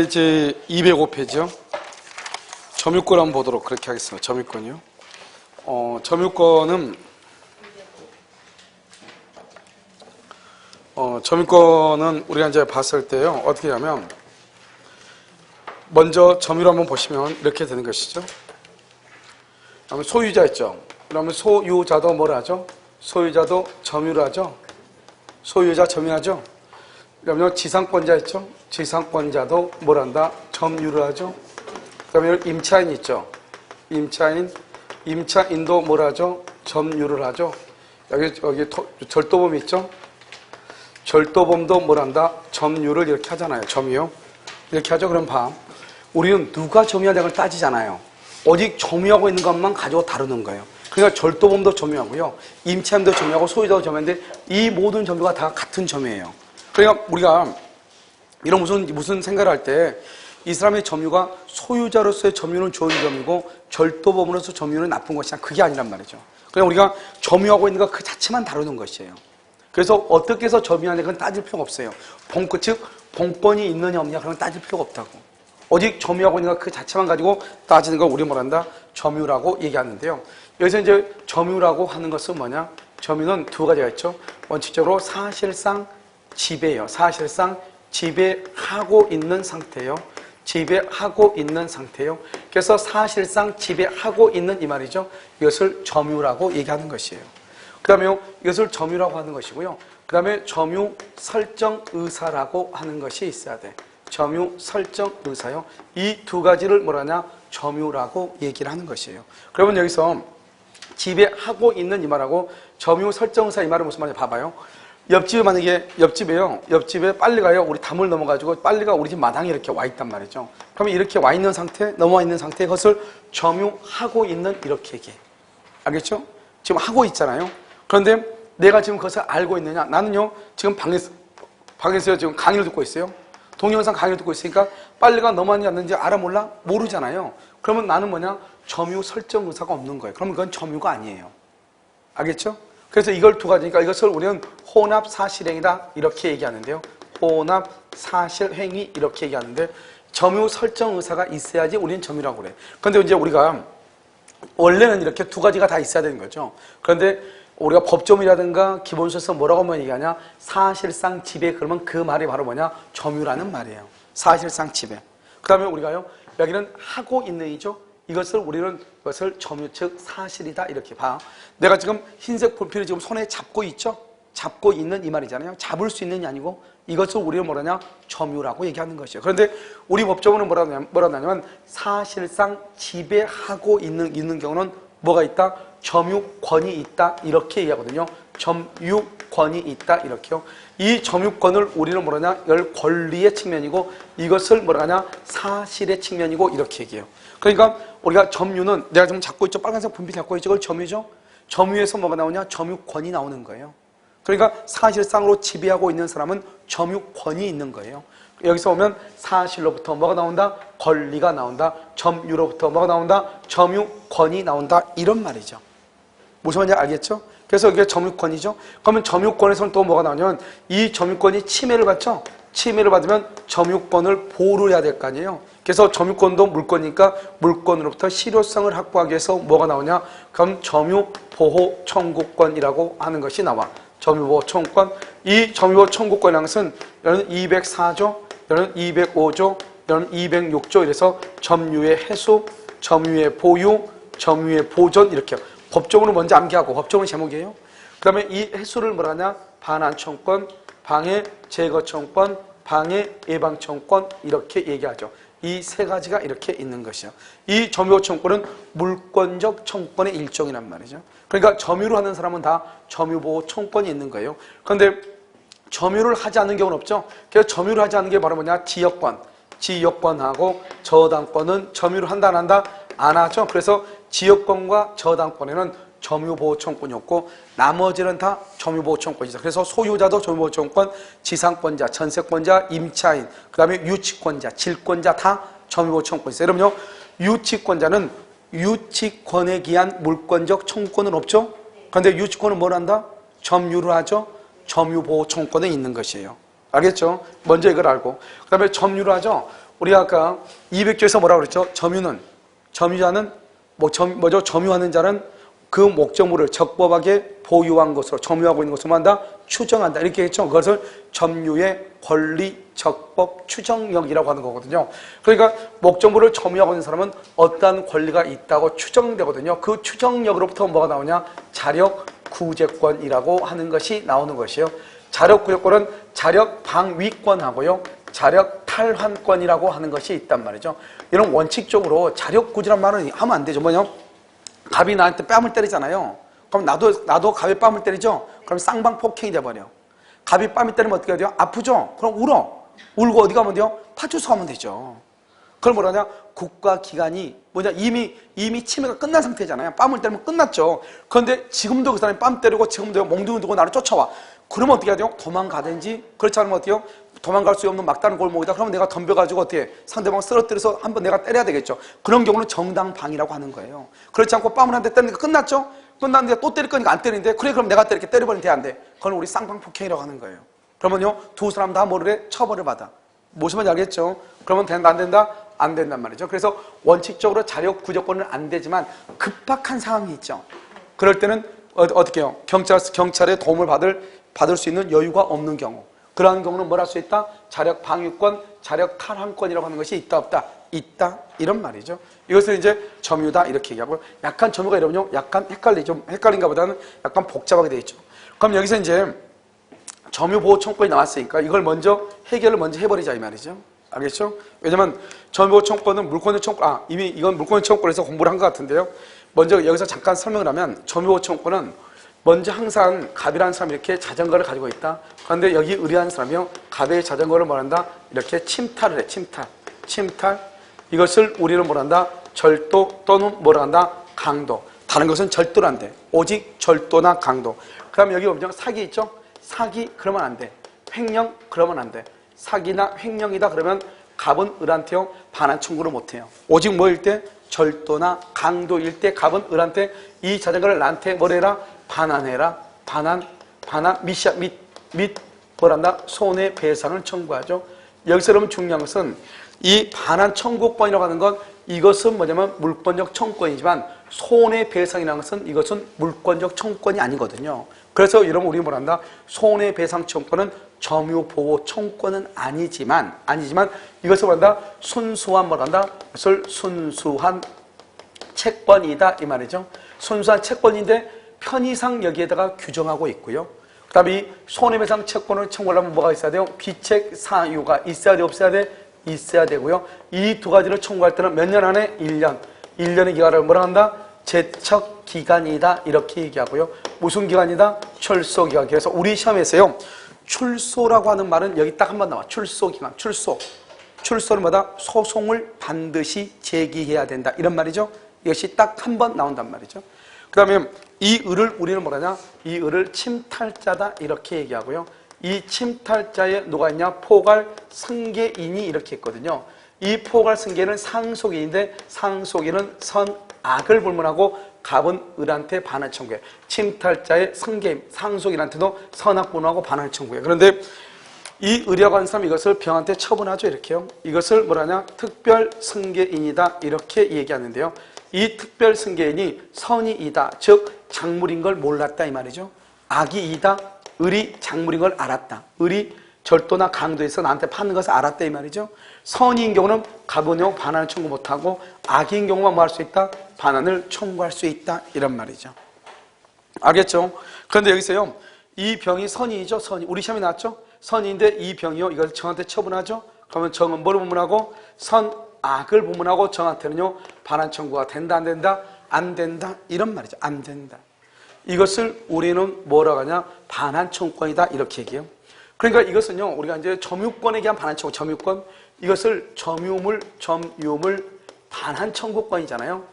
이제 205페이지요. 점유권 한번 보도록 그렇게 하겠습니다. 점유권이요. 점유권은 우리가 이제 봤을 때요. 어떻게 하면 먼저 점유를 한번 보시면 이렇게 되는 것이죠. 그러면 소유자 있죠. 그러면 소유자도 뭐라 하죠? 소유자도 점유를 하죠. 소유자 점유하죠. 그러면 지상권자 있죠. 지상권자도 뭘 한다? 점유를 하죠. 그러면 임차인 있죠. 임차인도 뭘 하죠? 점유를 하죠. 여기 절도범 있죠. 절도범도 뭘 한다? 점유를 이렇게 하잖아요. 점유요. 이렇게 하죠. 그럼 봐. 우리는 누가 점유하냐고 따지잖아요. 오직 점유하고 있는 것만 가지고 다루는 거예요. 그러니까 절도범도 점유하고요. 임차인도 점유하고 소유자도 점유하는데 이 모든 점유가 다 같은 점유예요. 그러니까 우리가 이런 무슨 생각을 할 때 이 사람의 점유가 소유자로서의 점유는 좋은 점이고 절도범으로서 점유는 나쁜 것이냐, 그게 아니란 말이죠. 그냥 우리가 점유하고 있는 것 그 자체만 다루는 것이에요. 그래서 어떻게 해서 점유하냐 그건 따질 필요가 없어요. 즉 본권이 있느냐 없느냐 그런 건 따질 필요가 없다고. 오직 점유하고 있는 것 그 자체만 가지고 따지는 걸 우리 뭐란다? 점유라고 얘기하는데요. 여기서 이제 점유라고 하는 것은 뭐냐? 점유는 두 가지가 있죠. 원칙적으로 사실상 지배예요. 사실상 지배하고 있는 상태예요. 지배하고 있는 상태예요. 그래서 사실상 지배하고 있는 이 말이죠. 이것을 점유라고 얘기하는 것이에요. 그 다음에 이것을 점유라고 하는 것이고요. 그 다음에 점유 설정 의사라고 하는 것이 있어야 돼. 점유 설정 의사요. 이 두 가지를 뭐라냐? 점유라고 얘기를 하는 것이에요. 그러면 여기서 지배하고 있는 이 말하고 점유 설정 의사 이 말은 무슨 말이냐? 봐봐요. 옆집에 만약에 옆집에 빨래가요. 우리 담을 넘어가지고 빨래가 우리 집 마당에 이렇게 와 있단 말이죠. 그러면 이렇게 와 있는 상태, 넘어와 있는 상태, 그것을 점유하고 있는 이렇게 얘기해. 알겠죠? 지금 하고 있잖아요. 그런데 내가 지금 그것을 알고 있느냐? 나는요, 지금 방에서 지금 강의를 듣고 있어요. 동영상 강의를 듣고 있으니까 빨래가 넘어왔는지 안 넘어왔는지 알아 몰라? 모르잖아요. 그러면 나는 뭐냐? 점유 설정 의사가 없는 거예요. 그러면 그건 점유가 아니에요. 알겠죠? 그래서 이걸 두 가지니까 이것을 우리는 혼합 사실행위다 이렇게 얘기하는데요. 혼합 사실행위 이렇게 얘기하는데 점유 설정 의사가 있어야지 우리는 점유라고 그래. 그런데 이제 우리가 원래는 이렇게 두 가지가 다 있어야 되는 거죠. 그런데 우리가 법조문이라든가 기본서에서 뭐라고 얘기하냐? 사실상 지배. 그러면 그 말이 바로 뭐냐? 점유라는 말이에요. 사실상 지배. 그 다음에 우리가요, 여기는 하고 있는 이죠. 우리는 이것을 점유, 즉 사실이다 이렇게 봐. 내가 지금 흰색 볼펜을 지금 손에 잡고 있죠? 잡고 있는 이 말이잖아요. 잡을 수 있는 게 아니고 이것을 우리는 뭐라냐? 점유라고 얘기하는 것이에요. 그런데 우리 법조문은 뭐라고 하냐면 사실상 지배하고 있는 경우는 뭐가 있다? 점유권이 있다 이렇게 얘기하거든요. 점유권이 있다 이렇게요. 이 점유권을 우리는 뭐라냐? 이걸 권리의 측면이고 이것을 뭐라냐? 사실의 측면이고 이렇게 얘기해요. 그러니까 우리가 점유는 내가 지금 잡고 있죠. 빨간색 분필 잡고 있죠. 그걸 점유죠. 점유에서 뭐가 나오냐? 점유권이 나오는 거예요. 그러니까 사실상으로 지배하고 있는 사람은 점유권이 있는 거예요. 여기서 보면 사실로부터 뭐가 나온다? 권리가 나온다. 점유로부터 뭐가 나온다? 점유권이 나온다. 이런 말이죠. 무슨 말인지 알겠죠? 그래서 이게 점유권이죠. 그러면 점유권에서는 또 뭐가 나오냐면 이 점유권이 침해를 받죠. 침해를 받으면 점유권을 보호를 해야 될 거 아니에요. 그래서 점유권도 물권이니까 물권으로부터 실효성을 확보하기 위해서 뭐가 나오냐? 그럼 점유보호 청구권이라고 하는 것이 나와. 점유보호 청구권. 이 점유보호 청구권이라는 것은 여러분 204조, 여러분 205조, 여러분 206조 이래서 점유의 해소, 점유의 보유, 점유의 보존 이렇게 법적으로 먼저 암기하고 법적으로 제목이에요. 그 다음에 이 해소를 뭐라 하냐? 반환청권, 방해 제거청권, 방해 예방청권 이렇게 얘기하죠. 이 세 가지가 이렇게 있는 것이요. 이 점유보호 청구권은 물권적 청구권의 일종이란 말이죠. 그러니까 점유를 하는 사람은 다 점유보호 청구권이 있는 거예요. 그런데 점유를 하지 않는 경우는 없죠. 그래서 점유를 하지 않는 게 바로 뭐냐? 지역권. 지역권하고 저당권은 점유를 한다 안 한다? 안 하죠. 그래서 지역권과 저당권에는 점유보호 청구권이 없고 나머지는 다 점유보호 청구권이죠. 그래서 소유자도 점유보호 청구권, 지상권자, 전세권자, 임차인, 그 다음에 유치권자, 질권자 다 점유보호 청구권이 있어요. 여러분요, 유치권자는 유치권에 기한 물권적 청구권은 없죠. 그런데 유치권은 뭘 한다? 점유를 하죠. 점유보호 청구권에 있는 것이에요. 알겠죠? 먼저 이걸 알고 그 다음에 점유를 하죠. 우리가 아까 200조에서 뭐라고 그랬죠? 점유자는 뭐죠? 점유하는 자는 그 목적물을 적법하게 보유한 것으로, 점유하고 있는 것으로 한다, 추정한다. 이렇게 했죠. 그것을 점유의 권리, 적법, 추정력이라고 하는 거거든요. 그러니까 목적물을 점유하고 있는 사람은 어떠한 권리가 있다고 추정되거든요. 그 추정력으로부터 뭐가 나오냐? 자력 구제권이라고 하는 것이 나오는 것이에요. 자력 구제권은 자력 방위권하고요, 자력 탈환권이라고 하는 것이 있단 말이죠. 이런 원칙적으로 자력 구제란 말은 하면 안 되죠. 뭐냐? 갑이 나한테 뺨을 때리잖아요. 그럼 나도 갑이 뺨을 때리죠? 그럼 쌍방폭행이 돼버려. 갑이 뺨을 때리면 어떻게 돼요? 아프죠? 그럼 울어. 울고 어디 가면 돼요? 파출소 가면 되죠. 그걸 뭐라냐? 국가기관이 뭐냐? 이미 치매가 끝난 상태잖아요. 뺨을 때리면 끝났죠. 그런데 지금도 그 사람이 뺨 때리고 지금도 몽둥이 들고 나를 쫓아와. 그러면 어떻게 해야 돼요? 도망가든지, 그렇지 않으면 어떻게 해요? 도망갈 수 없는 막다른 골목이다. 그러면 내가 덤벼가지고 어떻게 상대방 쓰러뜨려서 한번 내가 때려야 되겠죠. 그런 경우는 정당방위라고 하는 거예요. 그렇지 않고 뺨을 한 대 때리니까 끝났죠? 끝났는데 또 때릴 거니까 안 때리는데, 그래 그럼 내가 이렇게 때려버리면 돼, 안 돼? 그건 우리 쌍방폭행이라고 하는 거예요. 그러면요, 두 사람 다 모르게 처벌을 받아. 무슨 말인지 알겠죠? 그러면 된다, 안 된다? 안 된단 말이죠. 그래서 원칙적으로 자력 구제권은 안 되지만 급박한 상황이 있죠. 그럴 때는 어떻게 해요? 경찰의 도움을 받을 수 있는 여유가 없는 경우, 그러한 경우는 뭘 할 수 있다? 자력 방위권, 자력 탈환권이라고 하는 것이 있다, 없다? 있다, 이런 말이죠. 이것을 이제 점유다 이렇게 얘기하고, 약간 점유가 이러면요, 약간 헷갈린가 보다는 약간 복잡하게 되어 있죠. 그럼 여기서 이제 점유보호 청구권이 나왔으니까 이걸 해결을 먼저 해버리자 이 말이죠. 알겠죠? 왜냐면 점유보호 청구권은 물권의 청구권, 이미 이건 물권의 청구권에서 공부를 한 것 같은데요. 먼저 여기서 잠깐 설명을 하면, 점유보호 청구권은 먼저 항상 갑이라는 사람이 이렇게 자전거를 가지고 있다. 그런데 여기 의뢰하는 사람이요, 갑의 자전거를 뭐란다? 이렇게 침탈을 해. 침탈. 이것을 우리는 뭐란다? 절도 또는 뭐란다? 강도. 다른 것은 절도로 안 돼. 오직 절도나 강도. 그럼 여기 보면 사기 있죠? 사기 그러면 안 돼. 횡령 그러면 안 돼. 사기나 횡령이다 그러면 갑은 을한테요 반환 청구를 못 해요. 오직 뭐일 때? 절도나 강도일 때 갑은 을한테 이 자전거를 나한테 뭐래라? 반환해라. 반환 및 뭐란다? 손해배상을 청구하죠. 여기서 여러분 중요한 것은 이 반환 청구권이라고 하는 건, 이것은 뭐냐면 물권적 청구권이지만 손해배상이라는 것은 이것은 물권적 청구권이 아니거든요. 그래서 여러분 우리 뭐란다? 손해배상 청구권은 점유보호 청구권은 아니지만 이것을 뭐란다? 순수한 뭐란다? 이것을 순수한 채권이다 이 말이죠. 순수한 채권인데 편의상 여기에다가 규정하고 있고요. 그 다음에 이 손해배상 채권을 청구하려면 뭐가 있어야 돼요? 비책 사유가 있어야 돼, 없어야 돼? 있어야 되고요. 이 두 가지를 청구할 때는 몇 년 안에? 1년. 1년의 기간을 뭐라 한다? 제척 기간이다 이렇게 얘기하고요. 무슨 기간이다? 출소 기간. 그래서 우리 시험에서요, 출소라고 하는 말은 여기 딱 한 번 나와. 출소 기간. 출소는 뭐다? 소송을 반드시 제기해야 된다 이런 말이죠. 이것이 딱 한 번 나온단 말이죠. 그 다음에 이 을을 우리는 뭐라냐? 이 을을 침탈자다 이렇게 얘기하고요. 이 침탈자에 누가 있냐? 포괄 승계인이 이렇게 있거든요. 이 포괄 승계는 상속인인데, 상속인은 선악을 불문하고 갑은 을한테 반환 청구해. 침탈자의 승계인, 상속인한테도 선악 불문하고 반환 청구해. 그런데 이 을이라고 하는 사람 이것을 병한테 처분하죠 이렇게요. 이것을 뭐라냐? 특별 승계인이다 이렇게 얘기하는데요. 이 특별 승계인이 선이이다, 즉 작물인 걸 몰랐다 이 말이죠. 악이이다, 을이 작물인 걸 알았다. 을이 절도나 강도에서 나한테 파는 것을 알았다 이 말이죠. 선인 경우는 갑은요 반환을 청구 못하고, 악인 경우만 뭐 할 수 있다? 반환을 청구할 수 있다 이런 말이죠. 알겠죠? 그런데 여기서요, 이 병이 선이죠. 선이. 우리 시험에 나왔죠? 선인데 이 병이요, 이걸 정한테 처분하죠. 그러면 정은 뭐를 부문하고? 선악을 부문하고, 정한테는요 반환 청구가 된다 안 된다? 안 된다 이런 말이죠. 안 된다. 이것을 우리는 뭐라고 하냐? 반환 청구권이다 이렇게 얘기해요. 그러니까 이것은요, 우리가 이제 점유권에 대한 반환 청구, 점유권, 이것을 점유물 반환 청구권이잖아요.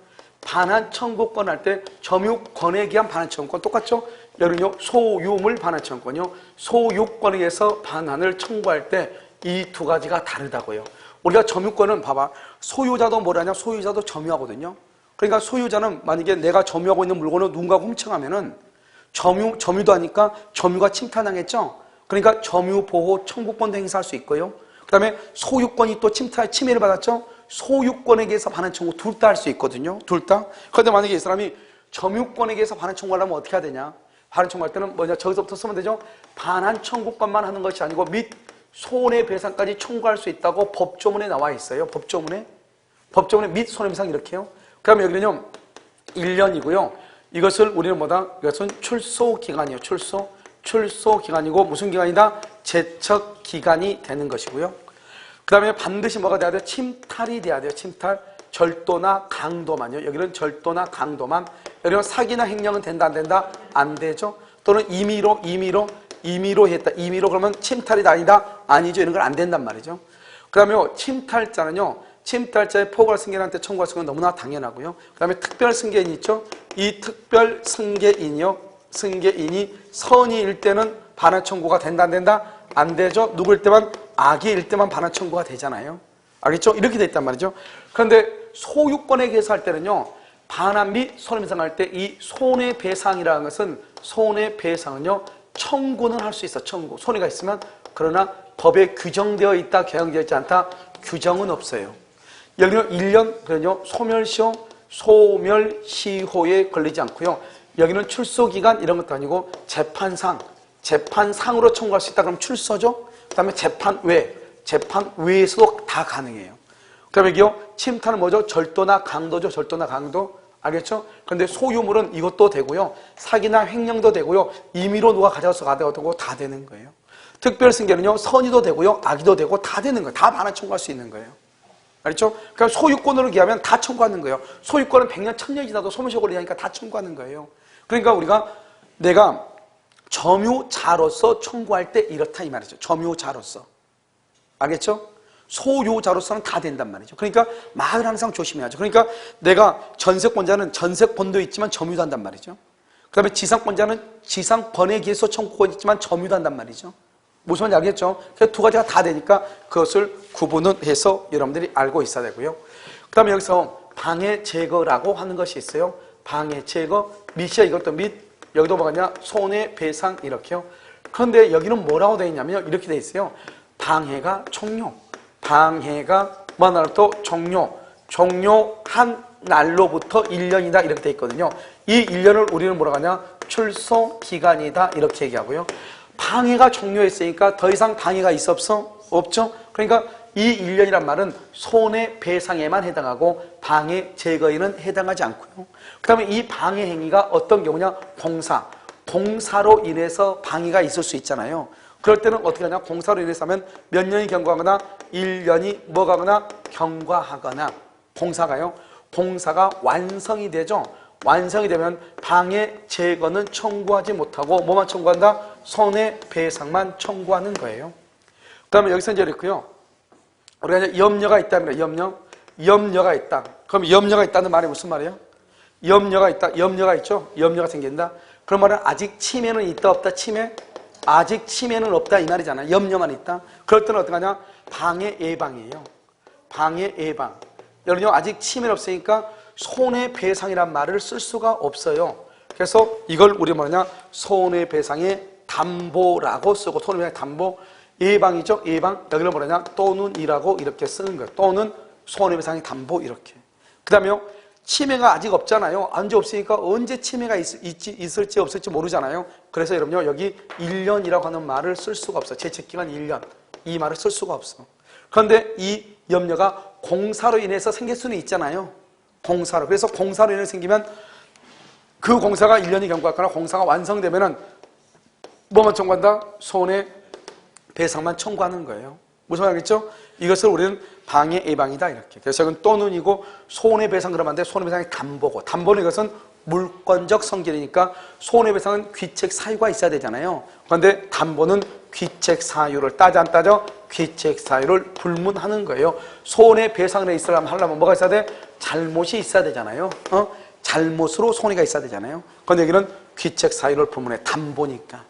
반환 청구권 할 때 점유권에 대한 반환 청구권 똑같죠? 여기는요 소유물 반환 청구권이요, 소유권에 의해서 반환을 청구할 때 이 두 가지가 다르다고요. 우리가 점유권은 봐봐, 소유자도 뭐라냐? 소유자도 점유하거든요. 그러니까 소유자는 만약에 내가 점유하고 있는 물건을 누군가가 훔쳐가면은 점유도 하니까 점유가 침탈당했죠. 그러니까 점유보호 청구권도 행사할 수 있고요. 그 다음에 소유권이 또 침해를 받았죠. 소유권에 대해서 반환 청구 둘 다 할 수 있거든요. 둘 다. 그런데 만약에 이 사람이 점유권에 대해서 반환 청구하려면 어떻게 해야 되냐? 반환 청구할 때는 뭐냐? 저기서부터 쓰면 되죠. 반환 청구권만 하는 것이 아니고 및 손해배상까지 청구할 수 있다고 법조문에 나와 있어요. 법조문에 및 손해배상 이렇게요. 그 다음에 여기는요 1년이고요. 이것을 우리는 뭐다? 이것은 출소기간이에요. 출소기간이고 무슨 기간이다? 제척기간이 되는 것이고요. 그 다음에 반드시 뭐가 돼야 돼요? 침탈이 돼야 돼요. 침탈. 절도나 강도만요. 여기는 절도나 강도만. 여기는 사기나 횡령은 된다 안 된다? 안 되죠. 또는 임의로 했다. 임의로 그러면 침탈이 아니다? 아니죠. 이런 건 안 된단 말이죠. 그 다음에 침탈자는요. 침탈자의 포괄 승계인한테 청구할 수 있는 건 너무나 당연하고요. 그 다음에 특별 승계인 있죠. 이 특별 승계인이 선의일 때는 반환 청구가 된다 안 된다? 안 되죠. 누구일 때만? 악의일 때만 반환 청구가 되잖아요. 알겠죠? 이렇게 돼 있단 말이죠. 그런데 소유권에 대해서 할 때는요. 반환 및 손해배상할 때 이 손해배상이라는 것은 손해배상은요. 청구는 할 수 있어. 청구. 손해가 있으면. 그러나 법에 규정되어 있다, 개정되어 있지 않다. 규정은 없어요. 여기는 1년, 그러면요. 소멸시효에 걸리지 않고요. 여기는 출소기간 이런 것도 아니고 재판상으로 청구할 수 있다. 그럼 출소죠. 그 다음에 재판 외에서도 다 가능해요. 그 다음에 여기요. 침탈은 뭐죠? 절도나 강도죠. 절도나 강도. 알겠죠? 그런데 소유물은 이것도 되고요. 사기나 횡령도 되고요. 임의로 누가 가져가서 되고 다 되는 거예요. 특별승계는요. 선의도 되고요. 악의도 되고 다 되는 거예요. 다 반환 청구할 수 있는 거예요. 알겠죠? 그러니까 소유권으로 기하면 다 청구하는 거예요. 소유권은 100년, 1000년이 지나도 소멸시효 걸리니까 다 청구하는 거예요. 그러니까 내가 점유자로서 청구할 때 이렇다 이 말이죠. 점유자로서. 알겠죠? 소유자로서는 다 된단 말이죠. 그러니까 말을 항상 조심해야죠. 그러니까 내가 전세권자는 전세권도 있지만 점유도 한단 말이죠. 그 다음에 지상권자는 지상권에 의해서 청구권이 있지만 점유도 한단 말이죠. 무슨 말인지 알겠죠? 그래서 두 가지가 다 되니까 그것을 구분을 해서 여러분들이 알고 있어야 되고요. 그 다음에 여기서 방해 제거라고 하는 것이 있어요. 방해 제거, 밑이야 이것도 밑, 여기도 뭐가냐? 손해배상 이렇게요. 그런데 여기는 뭐라고 되어 있냐면요. 이렇게 되어 있어요. 방해가 종료. 방해가 뭐 날부터 종료한 날로부터 1년이다 이렇게 되어 있거든요. 이 1년을 우리는 뭐라고 하냐? 출소기간이다 이렇게 얘기하고요. 방해가 종료했으니까 더 이상 방해가 있어 없어? 없죠? 그러니까 이 1년이란 말은 손해배상에만 해당하고 방해 제거에는 해당하지 않고요. 그 다음에 이 방해 행위가 어떤 경우냐? 공사로 인해서 방해가 있을 수 있잖아요. 그럴 때는 어떻게 하냐? 공사로 인해서 하면 몇 년이 경과하거나 1년이 뭐가 하거나 경과하거나 공사가 완성이 되죠. 완성이 되면 방해 제거는 청구하지 못하고 뭐만 청구한다? 손해배상만 청구하는 거예요. 그 다음에 여기서 이제 이렇고요. 우리가 이제 염려가 있다면 염려가 있다. 그럼 염려가 있다는 말이 무슨 말이에요? 염려가 있다. 염려가 있죠? 염려가 생긴다. 그런 말은 아직 침해는 있다 없다? 아직 침해는 없다 이 말이잖아. 염려만 있다. 그럴 때는 어떻게 하냐? 방해 예방이에요. 방해 예방. 여러분요 아직 침해는 없으니까 손해배상이란 말을 쓸 수가 없어요. 그래서 이걸 우리 뭐냐? 손해배상의 담보라고 쓰고 손해배상의 담보 예방이죠. 예방. 여기를 뭐냐? 또는이라고 이렇게 쓰는 거예요. 또는 손해배상의 담보 이렇게. 그 다음에요. 침해가 아직 없잖아요. 언제 없으니까 언제 침해가 있을지 없을지 모르잖아요. 그래서 여러분요 여기 1년이라고 하는 말을 쓸 수가 없어요. 제척기간 1년 이 말을 쓸 수가 없어. 그런데 이 염려가 공사로 인해서 생길 수는 있잖아요. 공사로. 그래서 공사로 인해서 생기면 그 공사가 1년이 경과하거나 공사가 완성되면은 뭐만 청구한다? 손해배상만 청구하는 거예요. 무슨 말이겠죠? 이것을 우리는 방해 예방이다 이렇게. 그래서 이건 또는이고 손해배상 그러면 안 돼. 손해배상의 담보고 담보는 이것은 물권적 성질이니까 손해배상은 귀책 사유가 있어야 되잖아요. 그런데 담보는 귀책 사유를 따져 안 따져? 귀책 사유를 불문하는 거예요. 손해배상을 하려면 뭐가 있어야 돼? 잘못이 있어야 되잖아요. 잘못으로 손해가 있어야 되잖아요. 그런데 여기는 귀책 사유를 불문해. 담보니까.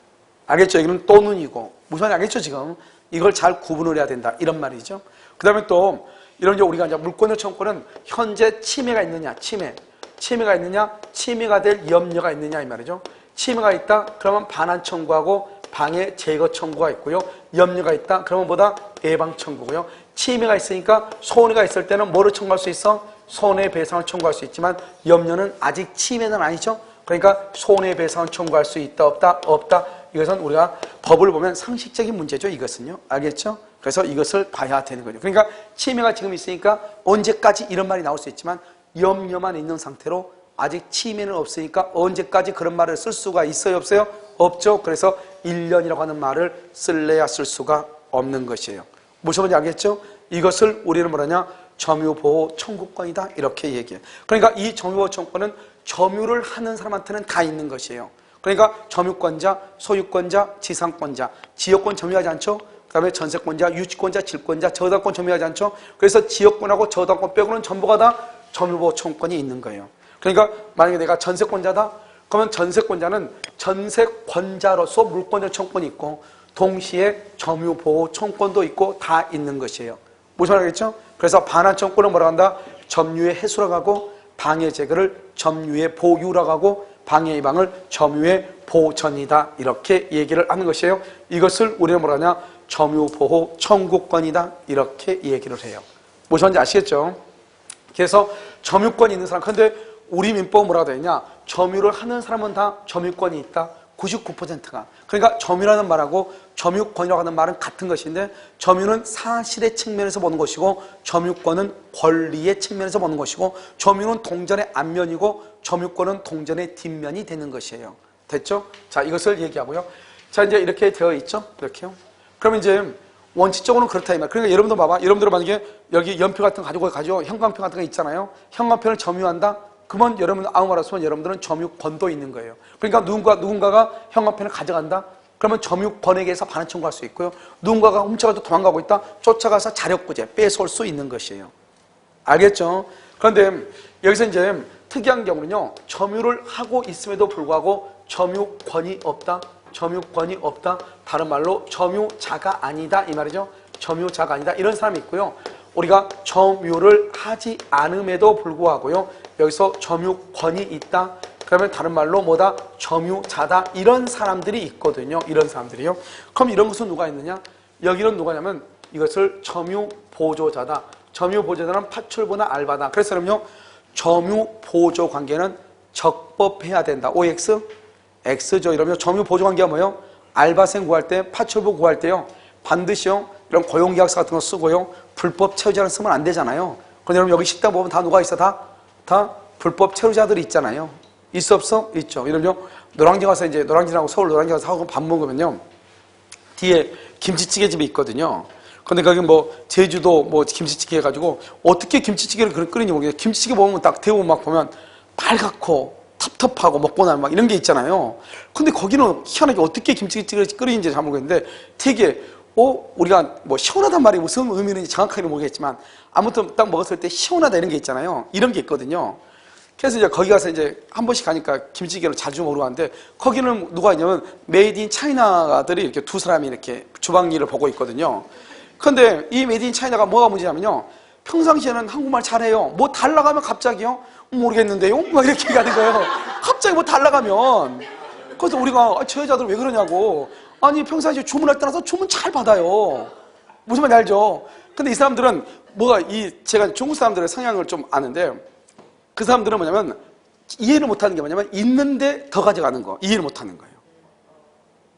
알겠죠? 여기는 또는이고. 무슨 말인지 알겠죠 지금? 이걸 잘 구분을 해야 된다 이런 말이죠. 그 다음에 또 이런 우리가 이제 물권적 청구는 현재 침해가 있느냐 침해가 있느냐 침해가 될 염려가 있느냐 이 말이죠. 침해가 있다 그러면 반환 청구하고 방해 제거 청구가 있고요. 염려가 있다 그러면 뭐다? 예방 청구고요. 치매가 있으니까 손해가 있을 때는 뭐를 청구할 수 있어? 손해배상을 청구할 수 있지만 염려는 아직 치매는 아니죠. 그러니까 손해배상을 청구할 수 있다 없다? 없다. 이것은 우리가 법을 보면 상식적인 문제죠. 이것은요. 알겠죠? 그래서 이것을 봐야 되는 거죠. 그러니까 치매가 지금 있으니까 언제까지 이런 말이 나올 수 있지만 염려만 있는 상태로 아직 치매는 없으니까 언제까지 그런 말을 쓸 수가 있어요? 없어요? 없죠. 그래서 1년이라고 하는 말을 쓸래야 쓸 수가 없는 것이에요. 무슨 말인지 알겠죠? 이것을 우리는 뭐라냐? 점유보호 청구권이다 이렇게 얘기해요. 그러니까 이 점유보호 청구권은 점유를 하는 사람한테는 다 있는 것이에요. 그러니까 점유권자, 소유권자, 지상권자, 지역권 점유하지 않죠? 그 다음에 전세권자, 유치권자, 질권자, 저당권 점유하지 않죠? 그래서 지역권하고 저당권 빼고는 전부가 다 점유보호 청구권이 있는 거예요. 그러니까 만약에 내가 전세권자다? 그러면 전세권자는 전세권자로서 물권자 청구권이 있고 동시에 점유보호 청구권도 있고 다 있는 것이에요. 무슨 말이겠죠? 그래서 반환 청구권은 뭐라고 한다? 점유의 해수라고 하고 방해 제거를 점유의 보유라고 하고 방해 예방을 점유의 보전이다 이렇게 얘기를 하는 것이에요. 이것을 우리는 뭐라냐? 점유보호 청구권이다 이렇게 얘기를 해요. 무슨 말인지 아시겠죠? 그래서 점유권이 있는 사람, 근데 우리 민법은 뭐라고 되어 있냐? 점유를 하는 사람은 다 점유권이 있다. 99%가. 그러니까 점유라는 말하고 점유권이라고 하는 말은 같은 것인데 점유는 사실의 측면에서 보는 것이고 점유권은 권리의 측면에서 보는 것이고 점유는 동전의 앞면이고 점유권은 동전의 뒷면이 되는 것이에요. 됐죠? 자, 이것을 얘기하고요. 자, 이제 이렇게 되어 있죠? 이렇게요. 그럼 이제 원칙적으로는 그렇다 이 말. 그러니까 여러분도 봐봐. 여러분들 만약에 여기 연표 같은 거 가지고 형광펜 같은 거 있잖아요. 형광펜을 점유한다? 그러면 여러분 아무 말 없으면 여러분들은 점유권도 있는 거예요. 그러니까 누군가가 형광펜을 가져간다? 그러면 점유권에게서 반환 청구할 수 있고요. 누군가가 훔쳐가지고 도망가고 있다? 쫓아가서 자력구제, 뺏어올 수 있는 것이에요. 알겠죠? 그런데 여기서 이제 특이한 경우는요. 점유를 하고 있음에도 불구하고 점유권이 없다? 점유권이 없다? 다른 말로 점유자가 아니다 이 말이죠. 점유자가 아니다 이런 사람이 있고요. 우리가 점유를 하지 않음에도 불구하고요. 여기서 점유권이 있다. 그러면 다른 말로 뭐다? 점유자다. 이런 사람들이 있거든요. 이런 사람들이요. 그럼 이런 것은 누가 있느냐? 여기는 누가냐면 이것을 점유보조자다. 점유보조자는 파출부나 알바다. 그래서 그럼요. 점유보조 관계는 적법해야 된다. OX? X죠. 이러면 점유보조 관계가 뭐예요? 알바생 구할 때, 파출부 구할 때요. 반드시요. 이런 고용계약서 같은 거 쓰고요. 불법 체류자를 쓰면 안 되잖아요. 그런데 여러분 여기 식당 보면 다 누가 있어? 다 불법 체류자들이 있잖아요. 있어 없어? 있죠. 이러면 노량진 가서 이제 노량진하고 서울 노량진 가서 하고 밥 먹으면요. 뒤에 김치찌개 집이 있거든요. 근데 거기 뭐 제주도 뭐 김치찌개 해가지고 어떻게 김치찌개를 끓이는지 모르겠어요. 김치찌개 먹으면 딱 대부분 막 보면 빨갛고 텁텁하고 먹고 나면 막 이런 게 있잖아요. 근데 거기는 희한하게 어떻게 김치찌개를 끓이는지 잘 모르겠는데 되게 우리가 뭐 시원하단 말이 무슨 의미인지 정확하게 모르겠지만 아무튼 딱 먹었을 때 시원하다 이런 게 있잖아요. 이런 게 있거든요. 그래서 이제 거기 가서 이제 한 번씩 가니까 김치찌개를 자주 먹으러 가는데 거기는 누가 있냐면 메이드 인 차이나들이 이렇게 두 사람이 이렇게 주방 일을 보고 있거든요. 근데 이 메이드 인 차이나가 뭐가 문제냐면요. 평상시에는 한국말 잘해요. 뭐 달라가면 갑자기요? 모르겠는데요? 막 이렇게 얘기하는 거예요. 갑자기 뭐 달라가면. 그래서 우리가 저 여자들 왜 그러냐고. 아니 평상시에 주문할 때라서 주문 잘 받아요. 무슨 말인지 알죠? 근데 이 사람들은 제가 중국 사람들의 성향을 좀 아는데 그 사람들은 뭐냐면 이해를 못하는 게 뭐냐면 있는데 더 가져가는 거 이해를 못하는 거예요.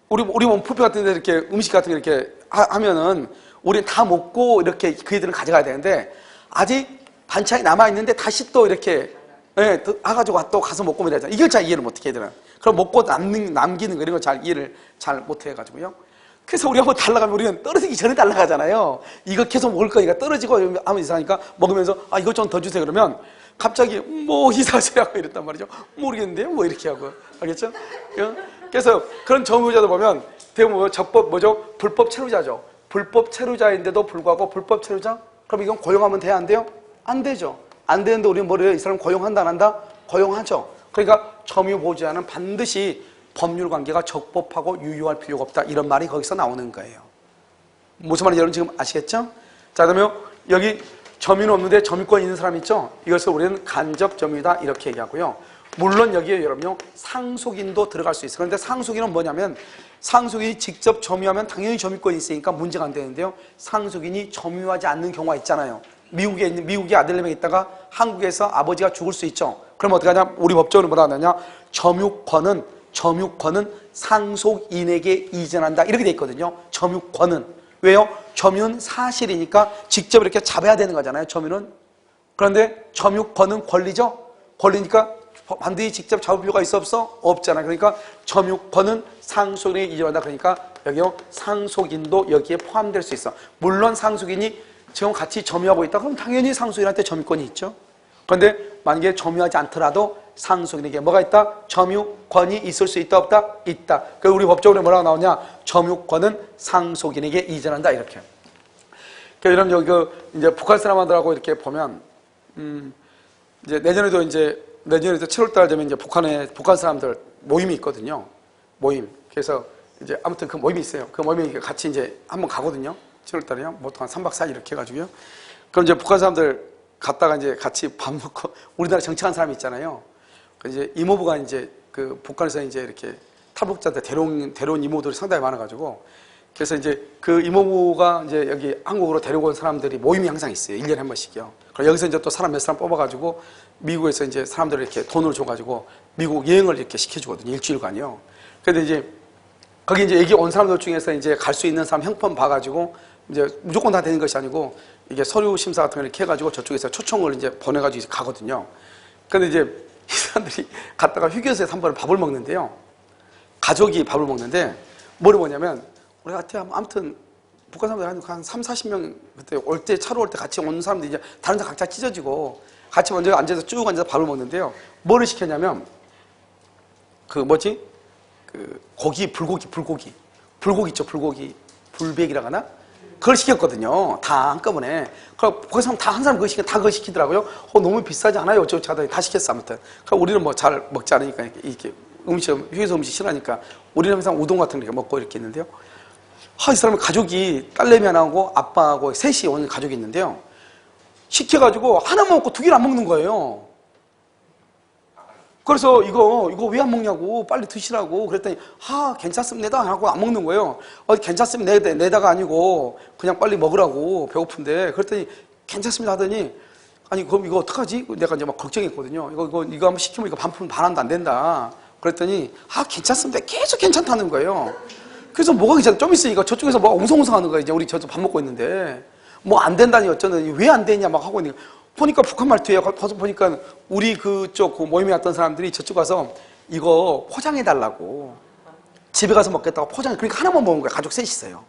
우리 뭐 뷔페 같은 데 이렇게 음식 같은 거 이렇게 하면은 우리는 다 먹고 이렇게 그 애들은 가져가야 되는데 아직 반찬이 남아있는데 다시 또 이렇게 와가지고 또 가서 먹고 이러잖아요. 이걸 잘 이해를 못해 애들은. 그럼 먹고 남기는 거 이런 거 잘 이해를 잘 못해가지고요. 그래서 우리가 뭐 달라가면 우리는 떨어지기 전에 달라가잖아요. 이거 계속 먹을 거니까 떨어지고 하면 이상하니까 먹으면서 이것 좀 더 주세요 그러면 갑자기 뭐 이사하세요 하고 이랬단 말이죠. 모르겠는데요 뭐 이렇게 하고. 알겠죠? 그래서 그런 점유자도 보면 대부분 불법 체류자죠. 불법 체류자인데도 불구하고 불법 체류자? 그럼 이건 고용하면 돼야 안 돼요? 안 되죠. 안 되는데 우리는 뭐래요? 이 사람 고용한다 안 한다? 고용하죠. 그러니까 점유보조자는 반드시 법률 관계가 적법하고 유효할 필요가 없다. 이런 말이 거기서 나오는 거예요. 무슨 말인지 여러분 지금 아시겠죠? 자, 그러면 여기 점유는 없는데 점유권 있는 사람 있죠? 이것을 우리는 간접 점유다 이렇게 얘기하고요. 물론 여기에 여러분요, 상속인도 들어갈 수 있어요. 그런데 상속인은 뭐냐면, 상속인이 직접 점유하면 당연히 점유권이 있으니까 문제가 안 되는데요. 상속인이 점유하지 않는 경우가 있잖아요. 미국의 아들 4명 있다가 한국에서 아버지가 죽을 수 있죠. 그럼 어떻게 하냐? 우리 법적으로 뭐라 하느냐? 점유권은 상속인에게 이전한다. 이렇게 돼 있거든요. 점유권은. 왜요? 점유는 사실이니까 직접 이렇게 잡아야 되는 거잖아요. 점유는. 그런데 점유권은 권리죠? 권리니까 반드시 직접 잡을 필요가 있어 없어? 없잖아요. 그러니까 점유권은 상속인에게 이전한다. 그러니까 여기요, 상속인도 여기에 포함될 수 있어. 물론 상속인이 지금 같이 점유하고 있다. 그럼 당연히 상속인한테 점유권이 있죠. 그런데 만약에 점유하지 않더라도 상속인에게 뭐가 있다? 점유권이 있을 수 있다 없다? 있다. 그 우리 법적으로 뭐라고 나오냐? 점유권은 상속인에게 이전한다. 이렇게. 그러니까 여러분 여기 이제 북한 사람들하고 이렇게 보면 이제 내년에도 7월달 되면 이제 북한 사람들 모임이 있거든요. 모임. 그래서 이제 아무튼 그 모임이 있어요. 그 모임에 같이 이제 한번 가거든요. 7월달에요. 보통 한 3박 4일 이렇게 해가지고요. 그럼 이제 북한 사람들 갔다가 이제 같이 밥 먹고 우리나라 정치하는 사람이 있잖아요. 이제 이모부가 이제 그 북한에서 이제 이렇게 탈북자한테 데려온 이모들이 상당히 많아가지고 그래서 이제 그 이모부가 이제 여기 한국으로 데려온 사람들이 모임이 항상 있어요. 1년에 한 번씩요. 그럼 여기서 이제 또 사람 몇 사람 뽑아가지고 미국에서 이제 사람들을 이렇게 돈을 줘가지고 미국 여행을 이렇게 시켜주거든요. 일주일간이요. 근데 이제 거기 이제 여기 온 사람들 중에서 이제 갈 수 있는 사람 형편 봐가지고 이제 무조건 다 되는 것이 아니고 이게 서류 심사 같은 걸 이렇게 해가지고 저쪽에서 초청을 이제 보내가지고 이제 가거든요. 근데 이제 이 사람들이 갔다가 휴게소에서 한 번에 밥을 먹는데요. 가족이 밥을 먹는데 뭐를 뭐냐면 우리 아무튼 북한 사람들 한 3, 40명 그때 올 때 차로 올 때 같이 온 사람들이 이제 다른 사람 각자 찢어지고 같이 먼저 앉아서 쭉 앉아서 밥을 먹는데요. 뭐를 시켰냐면 그 뭐지? 그 고기, 불고기 있죠, 불고기. 불백이라고 하나? 그걸 시켰거든요. 다 한꺼번에. 그럼 거기서 다 한 사람 그거 시키더라고요. 너무 비싸지 않아요? 어쩌고 하더니 다 시켰어, 아무튼. 그럼 우리는 뭐 잘 먹지 않으니까 이렇게 휴게소 음식 싫어하니까 우리는 항상 우동 같은 거 먹고 이렇게 있는데요. 이 사람은 가족이 딸내미 하나하고 아빠하고 셋이 오는 가족이 있는데요. 시켜가지고 하나만 먹고 2개를 안 먹는 거예요. 그래서 이거 왜 안 먹냐고 빨리 드시라고 그랬더니 괜찮습니다 하고 안 먹는 거예요. 괜찮습니다 내다가 아니고 그냥 빨리 먹으라고 배고픈데 그랬더니 괜찮습니다 하더니 아니 그럼 이거 어떡하지? 내가 이제 막 걱정했거든요. 이거 한번 시키면 이거 반환도 안 된다. 그랬더니 괜찮습니다. 계속 괜찮다는 거예요. 그래서 뭐가 괜찮아? 좀 있으니까 저쪽에서 뭐 옹성옹성하는 거예요. 이제 우리 저쪽 밥 먹고 있는데 뭐 안 된다니 어쩌더니 왜 안 되냐 막 하고 있는 거예요. 보니까 북한 말투예요. 가서 보니까 우리 그쪽 모임에 왔던 사람들이 저쪽 가서 이거 포장해달라고 집에 가서 먹겠다고 그러니까 하나만 먹은 거예요. 가족 셋이 있어요.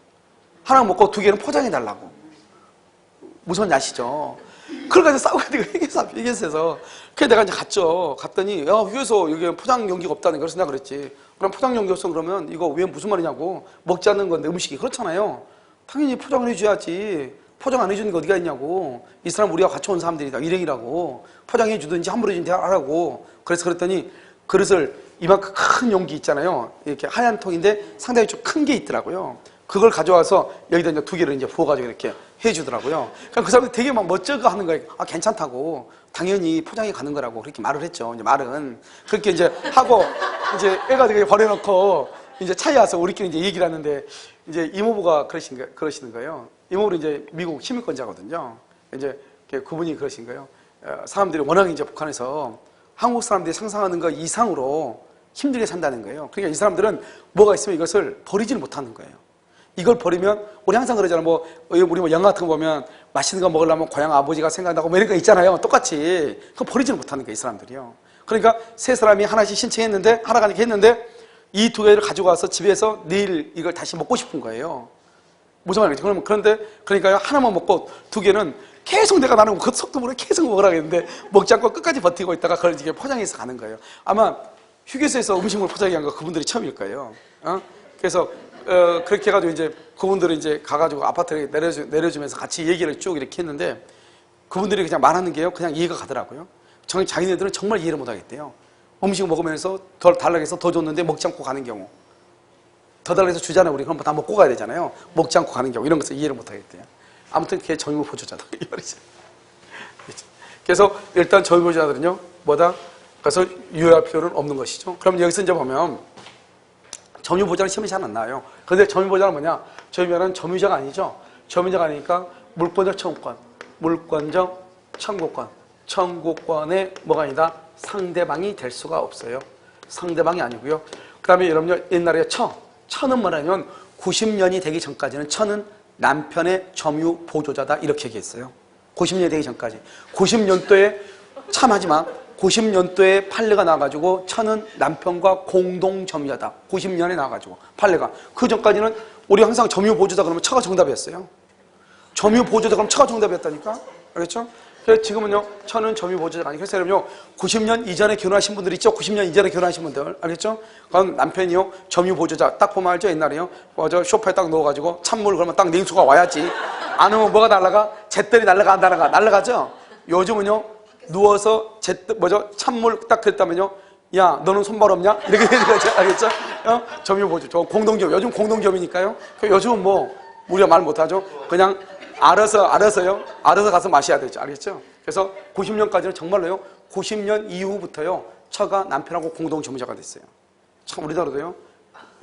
하나 먹고 2개는 포장해달라고. 무서운 야시죠. 그걸 가지고 싸우고 있는 휴게소에서 그래서 내가 이제 갔죠. 갔더니 휴게소 여기 포장 용기가 없다는 거. 그래서 내가 그랬지. 그럼 포장 용기 없어 그러면 이거 왜 무슨 말이냐고. 먹지 않는 건데 음식이 그렇잖아요. 당연히 포장을 해줘야지. 포장 안 해주는 게 어디가 있냐고. 이 사람 우리가 같이 온 사람들이다. 일행이라고. 포장해 주든지 함부로 해주든지 하라고. 그래서 그랬더니 그릇을 이만큼 큰 용기 있잖아요. 이렇게 하얀 통인데 상당히 좀 큰 게 있더라고요. 그걸 가져와서 여기다 이제 2개를 이제 부어가지고 이렇게 해주더라고요. 그러니까 그 사람이 되게 막 멋쩍어 하는 거예요. 괜찮다고. 당연히 포장해 가는 거라고 그렇게 말을 했죠. 이제 말은. 그렇게 이제 하고 이제 애가 되게 버려놓고 이제 차에 와서 우리끼리 이제 얘기를 하는데 이제 이모부가 그러시는 거예요. 이모부는 이제 미국 시민권자거든요. 이제 그분이 그러신 거예요. 사람들이 워낙 이제 북한에서 한국 사람들이 상상하는 것 이상으로 힘들게 산다는 거예요. 그러니까 이 사람들은 뭐가 있으면 이것을 버리지를 못하는 거예요. 이걸 버리면 우리 항상 그러잖아요. 우리 뭐 영화 같은 거 보면 맛있는 거 먹으려면 고향 아버지가 생각나고 뭐 이런 거 있잖아요. 똑같이 그거 버리지를 못하는 거예요. 이 사람들이요. 그러니까 세 사람이 하나씩 신청했는데 하나가 했는데 이 2개를 가지고 와서 집에서 내일 이걸 다시 먹고 싶은 거예요. 무슨 말이지? 그러니까요. 하나만 먹고 2개는 계속 내가 나는 그 속도 모르게 계속 먹으라고 했는데 먹지 않고 끝까지 버티고 있다가 그걸 이제 포장해서 가는 거예요. 아마 휴게소에서 음식물 포장한 거 그분들이 처음일 거예요. 그래서 그렇게 해가지고 이제 그분들은 이제 가가지고 아파트에 내려주면서 같이 얘기를 쭉 이렇게 했는데 그분들이 그냥 말하는 게요. 그냥 이해가 가더라고요. 자기네들은 정말 이해를 못 하겠대요. 음식을 먹으면서 더 달라고 해서 더 줬는데 먹지 않고 가는 경우. 더 달라고 해서 주잖아요. 우리 그럼 다 먹고 가야 되잖아요. 먹지 않고 가는 경우. 이런 것을 이해를 못 하겠대요. 아무튼 그게 점유물 보조자다. 이 말이죠. 그래서 일단 점유물 보조자들은요. 뭐다? 그래서 유효할 필요는 없는 것이죠. 그럼 여기서 이제 보면 점유보장은 시험이 잘 안 나와요. 그런데 점유보장은 뭐냐? 점유보장은 점유자가 아니죠. 점유자가 아니니까 물권적 청구권, 물권적 청구권, 청구권의 뭐가 아니다? 상대방이 될 수가 없어요. 상대방이 아니고요. 그 다음에 여러분들 옛날에 처는 뭐냐면 90년이 되기 전까지는 처는 남편의 점유 보조자다 이렇게 얘기했어요. 90년이 되기 전까지. 90년도에 참하지만 90년도에 판례가 나와가지고 처는 남편과 공동 점유자다. 90년에 나와가지고 판례가. 그 전까지는 우리 항상 점유 보조자 그러면 처가 정답이었어요. 점유 보조자 그러면 처가 정답이었다니까. 알겠죠? 그래서 지금은요, 처는 점유 보조자가 아니고, 그래서 여러분요, 90년 이전에 결혼하신 분들 있죠? 90년 이전에 결혼하신 분들. 알겠죠? 그럼 남편이요, 점유 보조자. 딱 보면 알죠? 옛날에요. 저 쇼파에 딱 넣어가지고 찬물 그러면 딱 냉수가 와야지. 안 오면 뭐가 날아가? 잿더리 날아가, 안 날아가? 날아가죠? 요즘은요, 누워서 찬물 딱 그랬다면요, 야, 너는 손발 없냐? 이렇게 되는 거죠. 알겠죠? 점유 보조. 저 공동점. 요즘 공동점이니까요. 요즘은 뭐, 우리가 말 못하죠? 그냥 알아서요. 알아서 가서 마셔야 되죠. 알겠죠? 그래서 90년까지는 정말로요. 90년 이후부터요. 처가 남편하고 공동 점유자가 됐어요. 참 우리나라도요.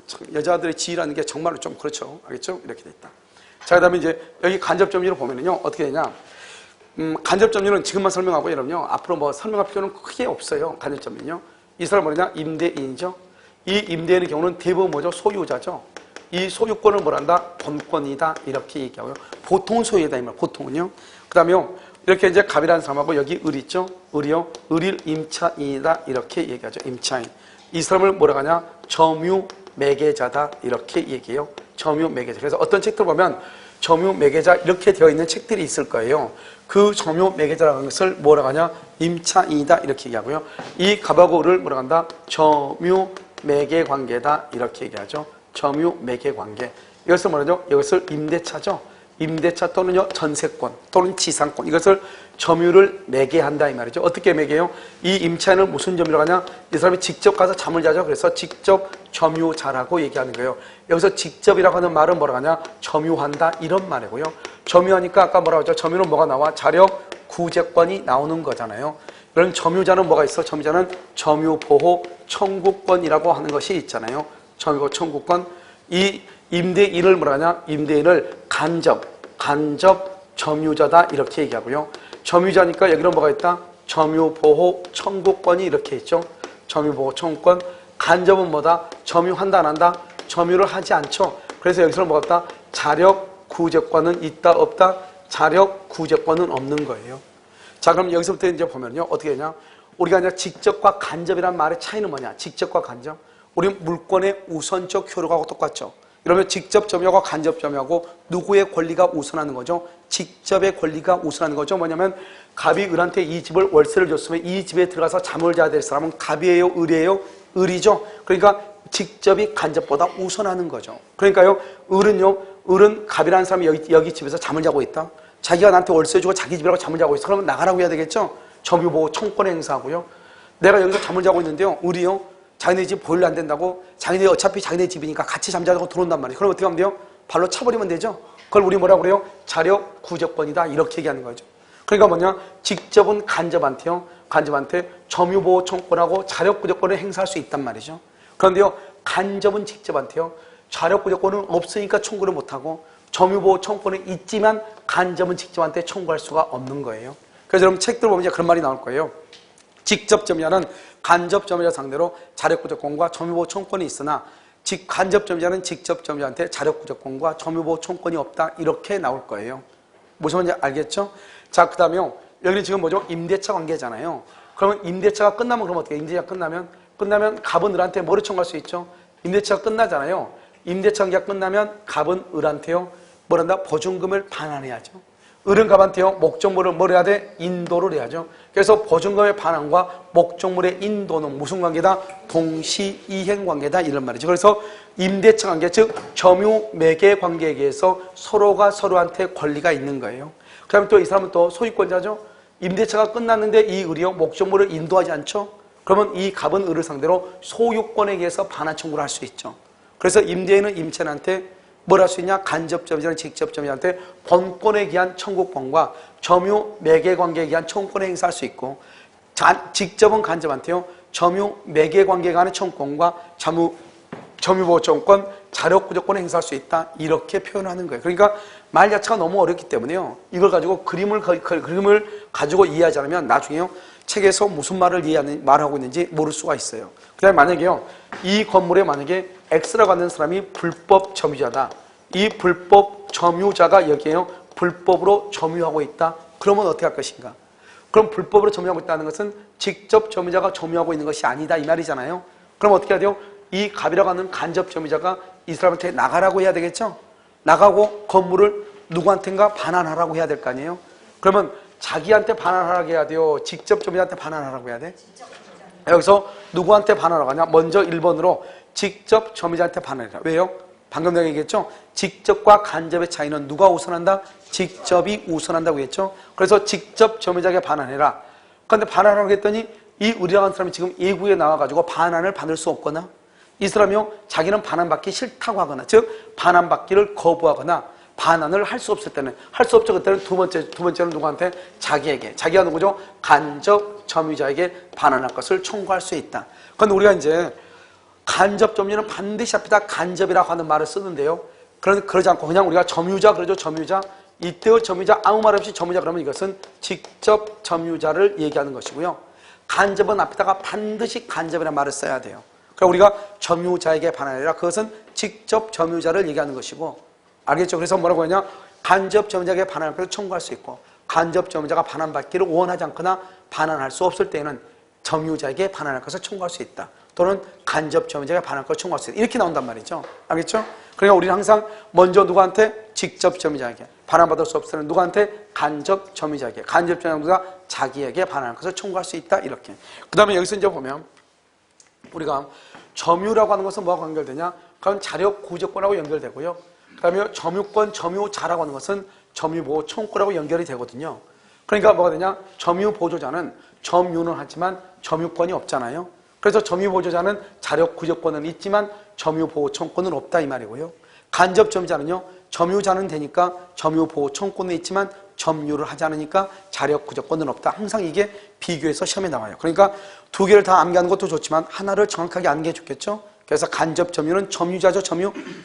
참 여자들의 지위라는 게 정말로 좀 그렇죠. 알겠죠? 이렇게 돼 있다. 자, 그다음에 이제 여기 간접 점유를 보면은요. 어떻게 되냐? 간접 점유는 지금만 설명하고 여러분요. 앞으로 뭐 설명할 필요는 크게 없어요. 간접 점유는요. 이 사람 뭐냐? 임대인이죠. 이 임대인의 경우는 대부분 뭐죠? 소유자죠. 이 소유권을 뭐란다? 본권이다. 이렇게 얘기하고요. 보통 소유다. 이 말. 보통은요. 그 다음에 이렇게 이제 갑이라는 사람하고 여기 을 있죠. 을이요. 을일 임차인이다. 이렇게 얘기하죠. 임차인. 이 사람을 뭐라고 하냐? 점유 매개자다. 이렇게 얘기해요. 점유 매개자. 그래서 어떤 책들 보면 점유 매개자 이렇게 되어 있는 책들이 있을 거예요. 그 점유 매개자라는 것을 뭐라고 하냐? 임차인이다. 이렇게 얘기하고요. 이 갑하고 을을 뭐라고 한다? 점유 매개 관계다. 이렇게 얘기하죠. 점유 매개 관계. 이것을 뭐라죠? 이것을 임대차죠. 임대차 또는요 전세권 또는 지상권. 이것을 점유를 매개한다 이 말이죠. 어떻게 매개해요? 이 임차인은 무슨 점유라고 하냐? 이 사람이 직접 가서 잠을 자죠. 그래서 직접 점유자라고 얘기하는 거예요. 여기서 직접이라고 하는 말은 뭐라고 하냐? 점유한다 이런 말이고요. 점유하니까 아까 뭐라고 하죠? 점유는 뭐가 나와? 자력 구제권이 나오는 거잖아요. 그런 점유자는 뭐가 있어? 점유자는 점유보호 청구권이라고 하는 것이 있잖아요. 점유보호 청구권. 이 임대인을 뭐라 하냐? 임대인을 간접 점유자다 이렇게 얘기하고요. 점유자니까 여기는 뭐가 있다? 점유보호 청구권이 이렇게 있죠. 점유보호 청구권. 간접은 뭐다? 점유한다 안 한다? 점유를 하지 않죠. 그래서 여기서는 뭐가 있다? 자력 구제권은 있다 없다? 자력 구제권은 없는 거예요. 자, 그럼 여기서부터 이제 보면요. 어떻게 되냐? 우리가 이제 직접과 간접이란 말의 차이는 뭐냐? 직접과 간접. 우리 물권의 우선적 효력하고 똑같죠. 이러면 직접 점유하고 간접 점유하고 누구의 권리가 우선하는 거죠? 직접의 권리가 우선하는 거죠. 뭐냐면 갑이 을한테 이 집을 월세를 줬으면 이 집에 들어가서 잠을 자야 될 사람은 갑이에요? 을이에요? 을이죠. 그러니까 직접이 간접보다 우선하는 거죠. 그러니까요. 을은 갑이라는 사람이 여기 집에서 잠을 자고 있다. 자기가 나한테 월세 주고 자기 집이라고 잠을 자고 있어. 그러면 나가라고 해야 되겠죠? 점유보호 청구권 행사하고요. 내가 여기서 잠을 자고 있는데요. 을이요. 자기네 집 보일러 안 된다고 자기네 어차피 자기네 집이니까 같이 잠자자고 들어온단 말이에요. 그럼 어떻게 하면 돼요? 발로 차버리면 되죠. 그걸 우리 뭐라고 그래요? 자력 구제권이다 이렇게 얘기하는 거죠. 그러니까 뭐냐? 직접은 간접한테 점유보호 청구권하고 자력 구제권을 행사할 수 있단 말이죠. 그런데요. 간접은 직접한테요. 자력 구제권은 없으니까 청구를 못하고 점유보호 청구권은 있지만 간접은 직접한테 청구할 수가 없는 거예요. 그래서 여러분 책들 보면 이제 그런 말이 나올 거예요. 직접 점유자는 간접 점유자 상대로 자력구제권과 점유보호 청구권이 있으나 간접 점유자는 직접 점유자한테 자력구제권과 점유보호 청구권이 없다 이렇게 나올 거예요. 무슨 말인지 알겠죠? 자, 그 다음에 여기는 지금 뭐죠? 임대차 관계잖아요. 그러면 임대차가 끝나면 그럼 어떻게 해요? 임대차가 끝나면 갑은 을한테 뭐를 청구할 수 있죠? 임대차가 끝나잖아요. 임대차 관계가 끝나면 갑은 을한테요. 뭐란다? 보증금을 반환해야죠. 을은 갑한테요. 목적물을 뭘 해야 돼? 인도를 해야죠. 그래서 보증금의 반환과 목적물의 인도는 무슨 관계다? 동시이행 관계다 이런 말이죠. 그래서 임대차 관계, 즉 점유 매개 관계에 의해서 서로가 서로한테 권리가 있는 거예요. 그 다음에 또 이 사람은 또 소유권자죠. 임대차가 끝났는데 이 을이요. 목적물을 인도하지 않죠. 그러면 이 갑은 을을 상대로 소유권에 의해서 반환 청구를 할 수 있죠. 그래서 임대인은 임차인한테 뭘 할 수 있냐? 간접 점유자는 직접 점유자한테 본권에 기한 청구권과 점유 매개 관계에 기한 청구권을 행사할 수 있고 직접은 간접한테요. 점유 매개 관계 간의 청구권과 점유보호청구권, 자력구조권을 행사할 수 있다. 이렇게 표현하는 거예요. 그러니까 말 자체가 너무 어렵기 때문에요. 이걸 가지고 그림을 가지고 이해하지 않으면 나중에요. 책에서 무슨 말하고 있는지 모를 수가 있어요. 그다음에 만약에요. 이 건물에 만약에 X라고 하는 사람이 불법 점유자다. 이 불법 점유자가 여기에요. 불법으로 점유하고 있다. 그러면 어떻게 할 것인가? 그럼 불법으로 점유하고 있다는 것은 직접 점유자가 점유하고 있는 것이 아니다 이 말이잖아요. 그럼 어떻게 해야 돼요? 이 갑이라고 하는 간접 점유자가 이 사람한테 나가라고 해야 되겠죠? 나가고 건물을 누구한테인가 반환하라고 해야 될 거 아니에요? 그러면 자기한테 반환하라고 해야 돼요? 직접 점유자한테 반환하라고 해야 돼? 여기서 누구한테 반환하라고 하냐? 먼저 1번으로 직접 점유자한테 반환해라. 왜요? 방금 내가 얘기했죠? 직접과 간접의 차이는 누가 우선한다? 직접이 우선한다고 했죠? 그래서 직접 점유자에게 반환해라. 그런데 반환하라고 했더니 이 의리라는 사람이 지금 예구에 나와가지고 반환을 받을 수 없거나 이 사람이요 자기는 반환받기 싫다고 하거나 즉 반환받기를 거부하거나 반환을 할 수 없을 때는 할 수 없죠. 그때는 두 번째는 누구한테? 자기에게. 자기가 누구죠? 간접 점유자에게 반환할 것을 청구할 수 있다. 그런데 우리가 이제 간접 점유는 반드시 앞에다 간접이라고 하는 말을 쓰는데요. 그러지 않고 그냥 우리가 점유자 그러죠. 점유자. 이때의 점유자 아무 말 없이 점유자 그러면 이것은 직접 점유자를 얘기하는 것이고요. 간접은 앞에다가 반드시 간접이라는 말을 써야 돼요. 그러니까 우리가 점유자에게 반환해라. 그것은 직접 점유자를 얘기하는 것이고 알겠죠? 그래서 뭐라고 하냐? 간접 점유자에게 반환할 것을 청구할 수 있고 간접 점유자가 반환받기를 원하지 않거나 반환할 수 없을 때에는 점유자에게 반환할 것을 청구할 수 있다. 또는 간접 점유자에게 반환할 것을 청구할 수 있다. 이렇게 나온단 말이죠. 알겠죠? 그러니까 우리는 항상 먼저 누구한테? 직접 점유자에게. 반환받을 수 없을 때는 누구한테? 점유자에게. 간접 점유자가 자기에게 반환할 것을 청구할 수 있다. 이렇게. 그 다음에 여기서 이제 보면 우리가 점유라고 하는 것은 뭐하고 연결되냐? 그건 자력 구조권하고 연결되고요. 그 다음에 점유권, 점유자라고 하는 것은 점유보호 청구권하고 연결이 되거든요. 그러니까 뭐가 되냐? 점유보조자는 점유는 하지만 점유권이 없잖아요. 그래서 점유보조자는 자력 구조권은 있지만 점유보호 청구권은 없다 이 말이고요. 간접 점유자는요. 점유자는 되니까 점유보호 청구권은 있지만 점유를 하지 않으니까 자력 구조권은 없다. 항상 이게 비교해서 시험에 나와요. 그러니까 두 개를 다 암기하는 것도 좋지만 하나를 정확하게 암기해 주겠죠. 그래서 간접 점유는 점유자죠.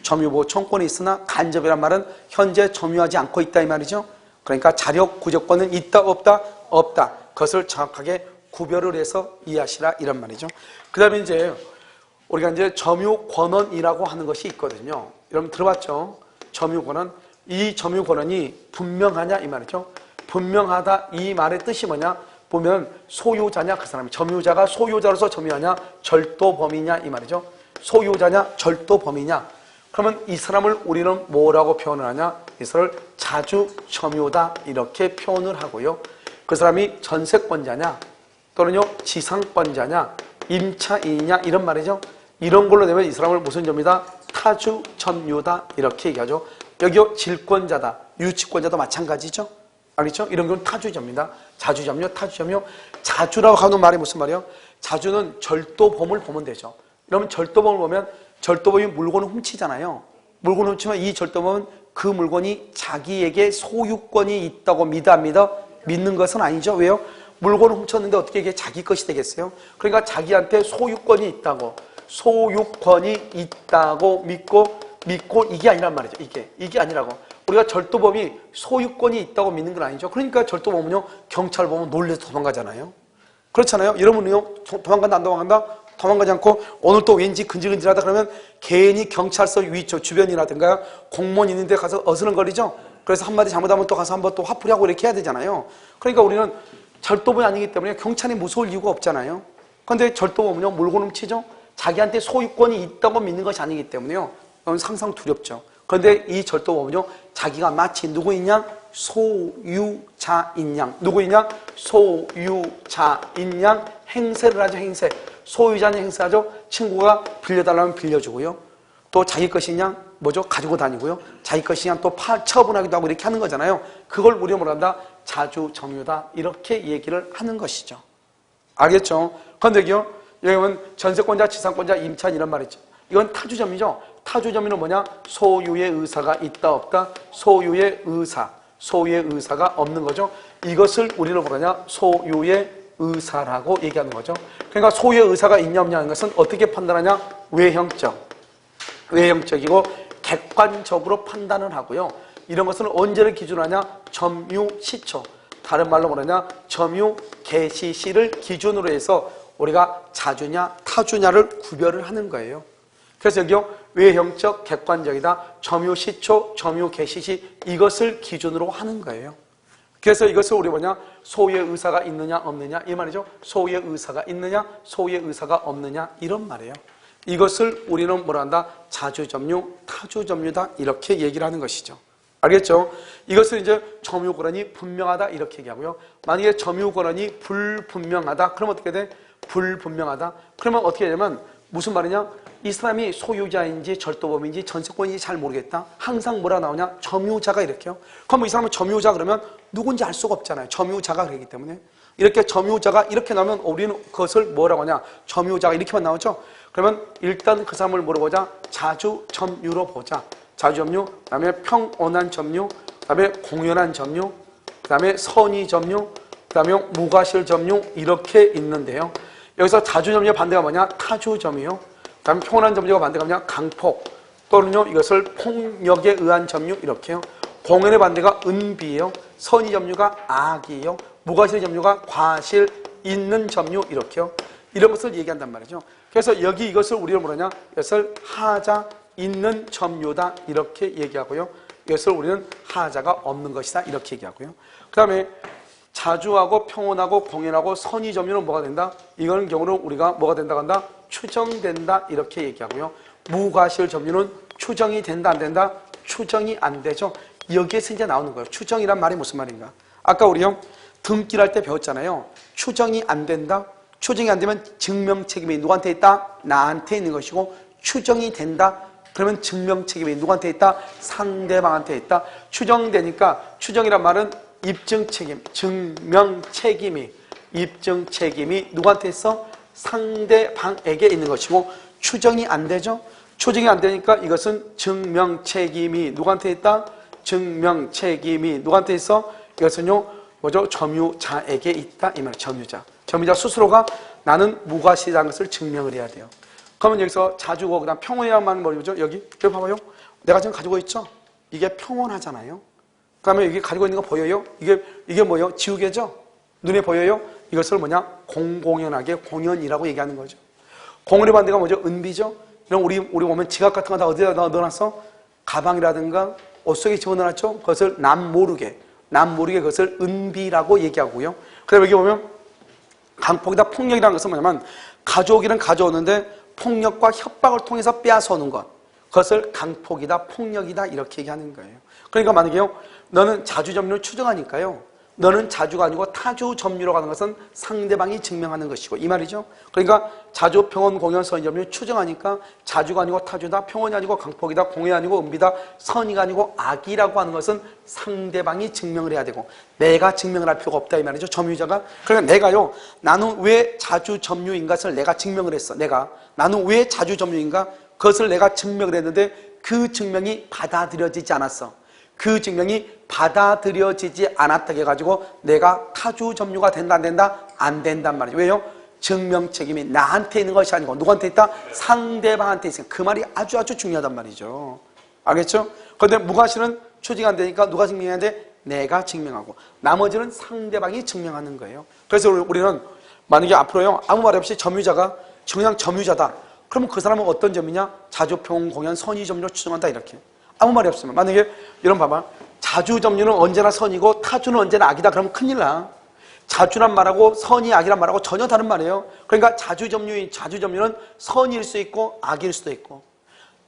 점유보호 청구권이 있으나 간접이란 말은 현재 점유하지 않고 있다 이 말이죠. 그러니까 자력 구조권은 있다 없다? 없다. 그것을 정확하게 구별을 해서 이해하시라 이런 말이죠. 그 다음에 이제 우리가 이제 점유권원이라고 하는 것이 있거든요. 여러분 들어봤죠? 점유권원. 이 점유권원이 분명하냐 이 말이죠. 분명하다 이 말의 뜻이 뭐냐? 보면 소유자냐 그 사람이 점유자가 소유자로서 점유하냐 절도범이냐 이 말이죠. 소유자냐 절도범이냐. 그러면 이 사람을 우리는 뭐라고 표현을 하냐? 이 사람을 자주점유다 이렇게 표현을 하고요. 그 사람이 전세권자냐 또는요 지상권자냐 임차인이냐 이런 말이죠. 이런 걸로 되면 이 사람을 무슨 점이다? 타주점유다 이렇게 얘기하죠. 여기요 질권자다 유치권자도 마찬가지죠. 알겠죠? 이런 건 타주점입니다. 자주점유, 타주점유. 자주라고 하는 말이 무슨 말이에요? 자주는 절도범을 보면 되죠. 그러면 절도범을 보면 절도범이 물건을 훔치잖아요. 물건을 훔치면 이 절도범은 그 물건이 자기에게 소유권이 있다고 믿어 안 믿어? 믿는 것은 아니죠. 왜요? 물건을 훔쳤는데 어떻게 이게 자기 것이 되겠어요? 그러니까 자기한테 소유권이 있다고 믿고 이게 아니란 말이죠. 이게 아니라고. 우리가 절도범이 소유권이 있다고 믿는 건 아니죠. 그러니까 절도범은요 경찰 보면 놀래서 도망가잖아요. 그렇잖아요. 여러분은요 도망간다 안 도망간다? 도망가지 않고 오늘 또 왠지 근질근질하다 그러면 괜히 경찰서 주변이라든가 공무원 있는 데 가서 어스렁거리죠. 그래서 한마디 잘못하면 또 가서 한번 또 화풀이하고 이렇게 해야 되잖아요. 그러니까 우리는 절도범이 아니기 때문에 경찰이 무서울 이유가 없잖아요. 그런데 절도범은요 물건 훔치죠. 자기한테 소유권이 있다고 믿는 것이 아니기 때문에요. 상상 두렵죠. 그런데 이 절도범은요 자기가 마치 누구이냐? 소유자인 양. 누구이냐? 소유자인 양 행세를 하죠. 행세. 소유자는 행세하죠. 친구가 빌려달라면 빌려주고요. 또 자기 것이냐? 뭐죠? 가지고 다니고요. 자기 것이냐? 또 처분하기도 하고 이렇게 하는 거잖아요. 그걸 우리가 뭐라 한다? 자주점유다. 이렇게 얘기를 하는 것이죠. 알겠죠? 그런데 여기 보면 전세권자, 지상권자, 임차인 이런 말이죠. 이건 타주점이죠. 타주점유는 뭐냐? 소유의 의사가 있다 없다? 소유의 의사가 없는 거죠. 이것을 우리는 뭐냐? 소유의 의사라고 얘기하는 거죠. 그러니까 소유의 의사가 있냐 없냐 하는 것은 어떻게 판단하냐? 외형적이고 객관적으로 판단을 하고요. 이런 것은 언제를 기준으로 하냐? 점유시초. 다른 말로 뭐냐냐? 점유 개시시를 기준으로 해서 우리가 자주냐 타주냐를 구별을 하는 거예요. 그래서 여기요, 외형적, 객관적이다, 점유시초, 점유개시시, 이것을 기준으로 하는 거예요. 그래서 이것을 우리 뭐냐? 소유의 의사가 있느냐 없느냐 이 말이죠. 소유의 의사가 있느냐 소유의 의사가 없느냐 이런 말이에요. 이것을 우리는 뭐라 한다? 자주점유, 타주점유다 이렇게 얘기를 하는 것이죠. 알겠죠? 이것을 이제 점유권한이 분명하다 이렇게 얘기하고요. 만약에 점유권한이 불분명하다 그러면 어떻게 돼? 불분명하다 그러면 어떻게 되냐면 무슨 말이냐? 이 사람이 소유자인지 절도범인지 전세권인지 잘 모르겠다. 항상 뭐라 나오냐? 점유자가 이렇게요. 그럼 이 사람은 점유자 그러면 누군지 알 수가 없잖아요. 점유자가 그러기 때문에. 이렇게 점유자가 이렇게 나오면 우리는 그것을 뭐라고 하냐? 점유자가 이렇게만 나오죠. 그러면 일단 그 사람을 물어보자. 자주점유로 보자. 자주점유, 그 다음에 평온한 점유, 그 다음에 공연한 점유, 그 다음에 선의점유, 그 다음에 무과실점유 이렇게 있는데요. 여기서 자주점유의 반대가 뭐냐? 타주점유요. 그 다음에 평온한 점유가 반대가 뭐냐? 강폭 또는요 이것을 폭력에 의한 점유 이렇게요. 공연의 반대가 은비예요. 선의점유가 악이에요. 무과실 점유가 과실 있는 점유 이렇게요. 이런 것을 얘기한단 말이죠. 그래서 여기 이것을 우리가 뭐냐? 이것을 하자 있는 점유다 이렇게 얘기하고요. 이것을 우리는 하자가 없는 것이다 이렇게 얘기하고요. 그 다음에 자주하고 평온하고 공연하고 선의 점유는 뭐가 된다? 이거는 경우로 우리가 뭐가 된다고 한다? 추정된다 이렇게 얘기하고요. 무과실 점유는 추정이 된다 안 된다? 추정이 안 되죠. 여기에서 이제 나오는 거예요. 추정이란 말이 무슨 말인가? 아까 우리요 등기할 때 배웠잖아요. 추정이 안 된다. 추정이 안 되면 증명 책임이 누구한테 있다? 나한테 있는 것이고 추정이 된다. 그러면 증명 책임이 누구한테 있다? 상대방한테 있다. 추정되니까 추정이란 말은 입증 책임, 증명 책임이 입증 책임이 누구한테 있어? 상대방에게 있는 것이고 추정이 안 되죠. 추정이 안 되니까 이것은 증명 책임이 누구한테 있다? 증명 책임이 누구한테 있어? 이것은요 뭐죠? 점유자에게 있다 이 말. 점유자 스스로가 나는 무과실이라는 것을 증명을 해야 돼요. 그러면 여기서 자주고 그다음 평온이라는 말은 뭐죠? 여기 봐봐요. 내가 지금 가지고 있죠? 이게 평온하잖아요. 그다음에 여기 가지고 있는 거 보여요? 이게 뭐예요? 지우개죠? 눈에 보여요? 이것을 뭐냐? 공공연하게 공연이라고 얘기하는 거죠. 공연의 반대가 뭐죠? 은비죠? 이런 우리 보면 지갑 같은 거 다 어디다 넣어놨어? 가방이라든가 옷 속에 집어넣어놨죠? 그것을 남 모르게 그것을 은비라고 얘기하고요. 그다음에 여기 보면 강폭이다 폭력이라는 것은 뭐냐면 가져오기는 가져오는데 폭력과 협박을 통해서 빼앗아오는 것. 그것을 강폭이다 폭력이다 이렇게 얘기하는 거예요. 그러니까 만약에요 너는 자주점유를 추정하니까요 너는 자주가 아니고 타주점유로 가는 것은 상대방이 증명하는 것이고 이 말이죠. 그러니까 자주, 평온, 공연, 선의점유 추정하니까 자주가 아니고 타주다, 평온이 아니고 강폭이다, 공연이 아니고 은비다, 선의가 아니고 악이라고 하는 것은 상대방이 증명을 해야 되고 내가 증명을 할 필요가 없다 이 말이죠. 점유자가. 그러니까 내가요 나는 왜 자주점유인 것을 내가 증명을 했어. 나는 왜 자주점유인가? 그것을 내가 증명을 했는데 그 증명이 받아들여지지 않았어. 그 증명이 받아들여지지 않았다고 해가지고 내가 타주점유가 된다 안 된다? 안 된단 말이죠. 왜요? 증명 책임이 나한테 있는 것이 아니고 누구한테 있다? 상대방한테 있으니까 그 말이 아주 중요하단 말이죠. 알겠죠? 그런데 무과실은 추정이 안 되니까 누가 증명해야 돼? 내가 증명하고 나머지는 상대방이 증명하는 거예요. 그래서 우리는 만약에 앞으로요 아무 말 없이 점유자가 그냥 점유자다. 그러면 그 사람은 어떤 점이냐? 자주, 평온, 공연, 선의 점유로 추정한다 이렇게. 아무 말이 없으면 만약에 이런 봐봐. 자주점유는 언제나 선이고 타주는 언제나 악이다. 그러면 큰일 나. 자주란 말하고 선이 악이란 말하고 전혀 다른 말이에요. 그러니까 자주점유는 선일 수 있고 악일 수도 있고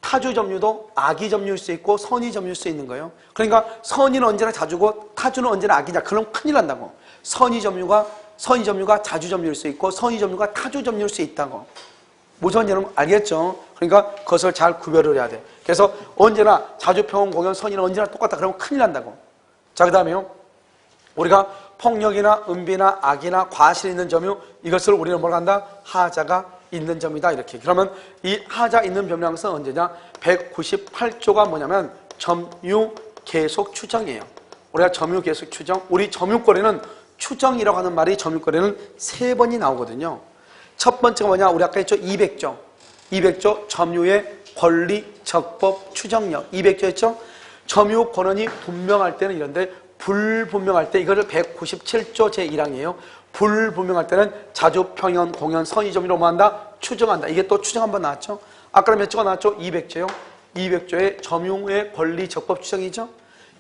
타주점유도 악이 점유일 수 있고 선이 점유일 수 있는 거예요. 그러니까 선이는 언제나 자주고 타주는 언제나 악이냐. 그럼 큰일 난다고. 선이 점유가 자주점유일 수 있고 선이 점유가 타주점유일 수 있다고. 무슨 여러분 알겠죠? 그러니까 그것을 잘 구별을 해야 돼. 그래서 언제나 자주, 평온, 공연, 선의는 언제나 똑같다. 그러면 큰일 난다고. 자, 그 다음에요. 우리가 폭력이나 은비나 악이나 과실 있는 점유 이것을 우리는 뭐라 한다? 하자가 있는 점이다. 이렇게. 그러면 이 하자 있는 점이라는 것은 언제냐? 198조가 뭐냐면 점유 계속 추정이에요. 우리가 점유 계속 추정. 우리 점유권에는 추정이라고 하는 말이 점유권에는 3번이 나오거든요. 첫 번째가 뭐냐? 우리 아까 했죠? 200조. 200조 점유의 권리, 적법, 추정력. 200조 했죠? 점유 권한이 분명할 때는 이런데 불분명할 때 이거를 197조 제1항이에요. 불분명할 때는 자주, 평연, 공연, 선의 점유로 뭐 한다? 추정한다. 이게 또 추정 한번 나왔죠? 아까 몇 조가 나왔죠? 200조요. 200조의 점유의 권리, 적법, 추정이죠?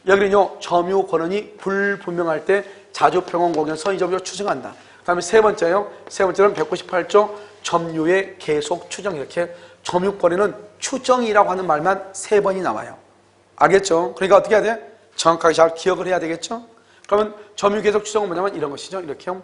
여기는요, 점유 권한이 불분명할 때 자주, 평연, 공연, 선의 점유로 추정한다. 그 다음에 세 번째요. 세 번째는 198조 점유의 계속 추정. 이렇게 점유권에는 추정이라고 하는 말만 3번이 나와요. 알겠죠? 그러니까 어떻게 해야 돼? 정확하게 잘 기억을 해야 되겠죠? 그러면 점유 계속 추정은 뭐냐면 이런 것이죠. 이렇게요.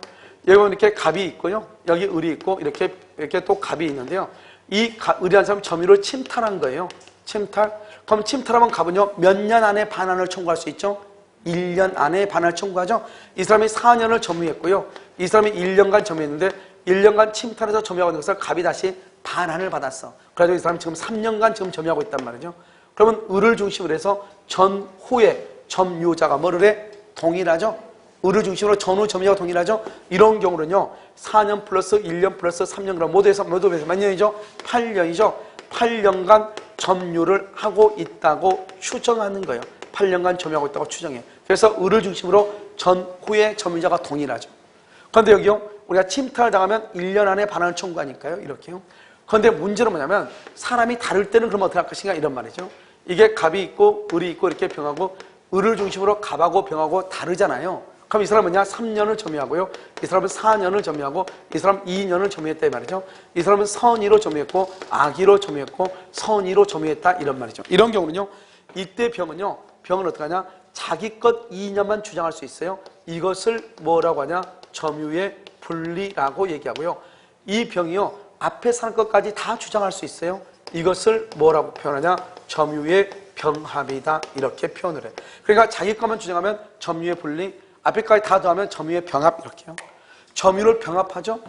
여기 이렇게 갑이 있고요. 여기 을이 있고 이렇게 또 갑이 있는데요. 이 을이라는 사람이 점유를 침탈한 거예요. 침탈. 그럼 침탈하면 갑은요. 몇 년 안에 반환을 청구할 수 있죠? 1년 안에 반환을 청구하죠. 이 사람이 4년을 점유했고요. 이 사람이 1년간 점유했는데 1년간 침탈해서 점유하고 있는 것을 갑이 다시 반환을 받았어. 그래가지고 이 사람이 지금 3년간 지금 점유하고 있단 말이죠. 그러면 을을 중심으로 해서 전후에 점유자가 뭐를 해? 동일하죠. 을을 중심으로 전후 점유자가 동일하죠. 이런 경우는요. 4년 플러스 1년 플러스 3년 그럼 모두 해서 몇 년이죠? 8년이죠. 8년간 점유를 하고 있다고 추정하는 거예요. 8년간 점유하고 있다고 추정해. 그래서 을을 중심으로 전후에 점유자가 동일하죠. 그런데 여기요. 우리가 침탈을 당하면 1년 안에 반환을 청구하니까요. 이렇게요. 그런데 문제는 뭐냐면 사람이 다를 때는 그럼 어떻게 할 것인가 이런 말이죠. 이게 갑이 있고 을이 있고 이렇게 병하고 을을 중심으로 갑하고 병하고 다르잖아요. 그럼 이 사람은 뭐냐? 3년을 점유하고요. 이 사람은 4년을 점유하고 이 사람은 2년을 점유했다 이 말이죠. 이 사람은 선의로 점유했고 악의로 점유했고 선의로 점유했다 이런 말이죠. 이런 경우는요. 이때 병은요. 병은 어떻게 하냐? 자기 것 이념만 주장할 수 있어요. 이것을 뭐라고 하냐? 점유의 분리라고 얘기하고요. 이 병이요. 앞에 사는 것까지 다 주장할 수 있어요. 이것을 뭐라고 표현하냐? 점유의 병합이다. 이렇게 표현을 해. 그러니까 자기 것만 주장하면 점유의 분리, 앞에까지 다 더하면 점유의 병합 이렇게요. 점유를 병합하죠.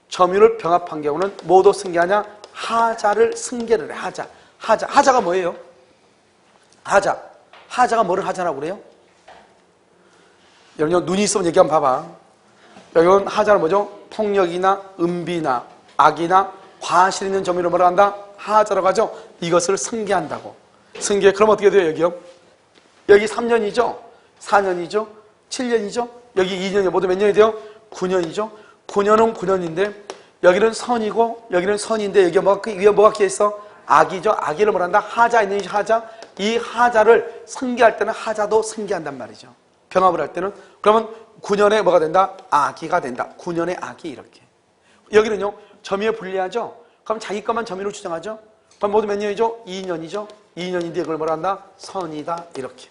점유를 병합한 경우는 뭐도 승계하냐? 하자를 승계를 해. 하자가 뭐예요? 하자가 뭐를 하자라고 그래요? 여러분 눈이 있으면 얘기 한번 봐봐. 여기는 하자는 뭐죠? 폭력이나 은비나 악이나 과실 있는 점유를 뭐라 한다? 하자라고 하죠. 이것을 승계한다고. 승계. 그럼 어떻게 돼요? 여기요? 여기 3년이죠? 4년이죠? 7년이죠? 여기 2년이 모두 몇 년이 돼요? 9년이죠? 9년은 9년인데 여기는 선이고 여기는 선인데 여기 위에 뭐가 끼어 있어? 악이죠? 악의를 뭐라 한다? 하자 있는 하자. 이 하자를 승계할 때는 하자도 승계한단 말이죠. 병합을 할 때는. 그러면 9년에 뭐가 된다? 악의가 된다. 9년의 악의 이렇게. 여기는요. 점유에 불리하죠? 그럼 자기 것만 점유로 주장하죠? 그럼 모두 몇 년이죠? 2년이죠? 2년인데 이걸 뭐라 한다? 선이다. 이렇게.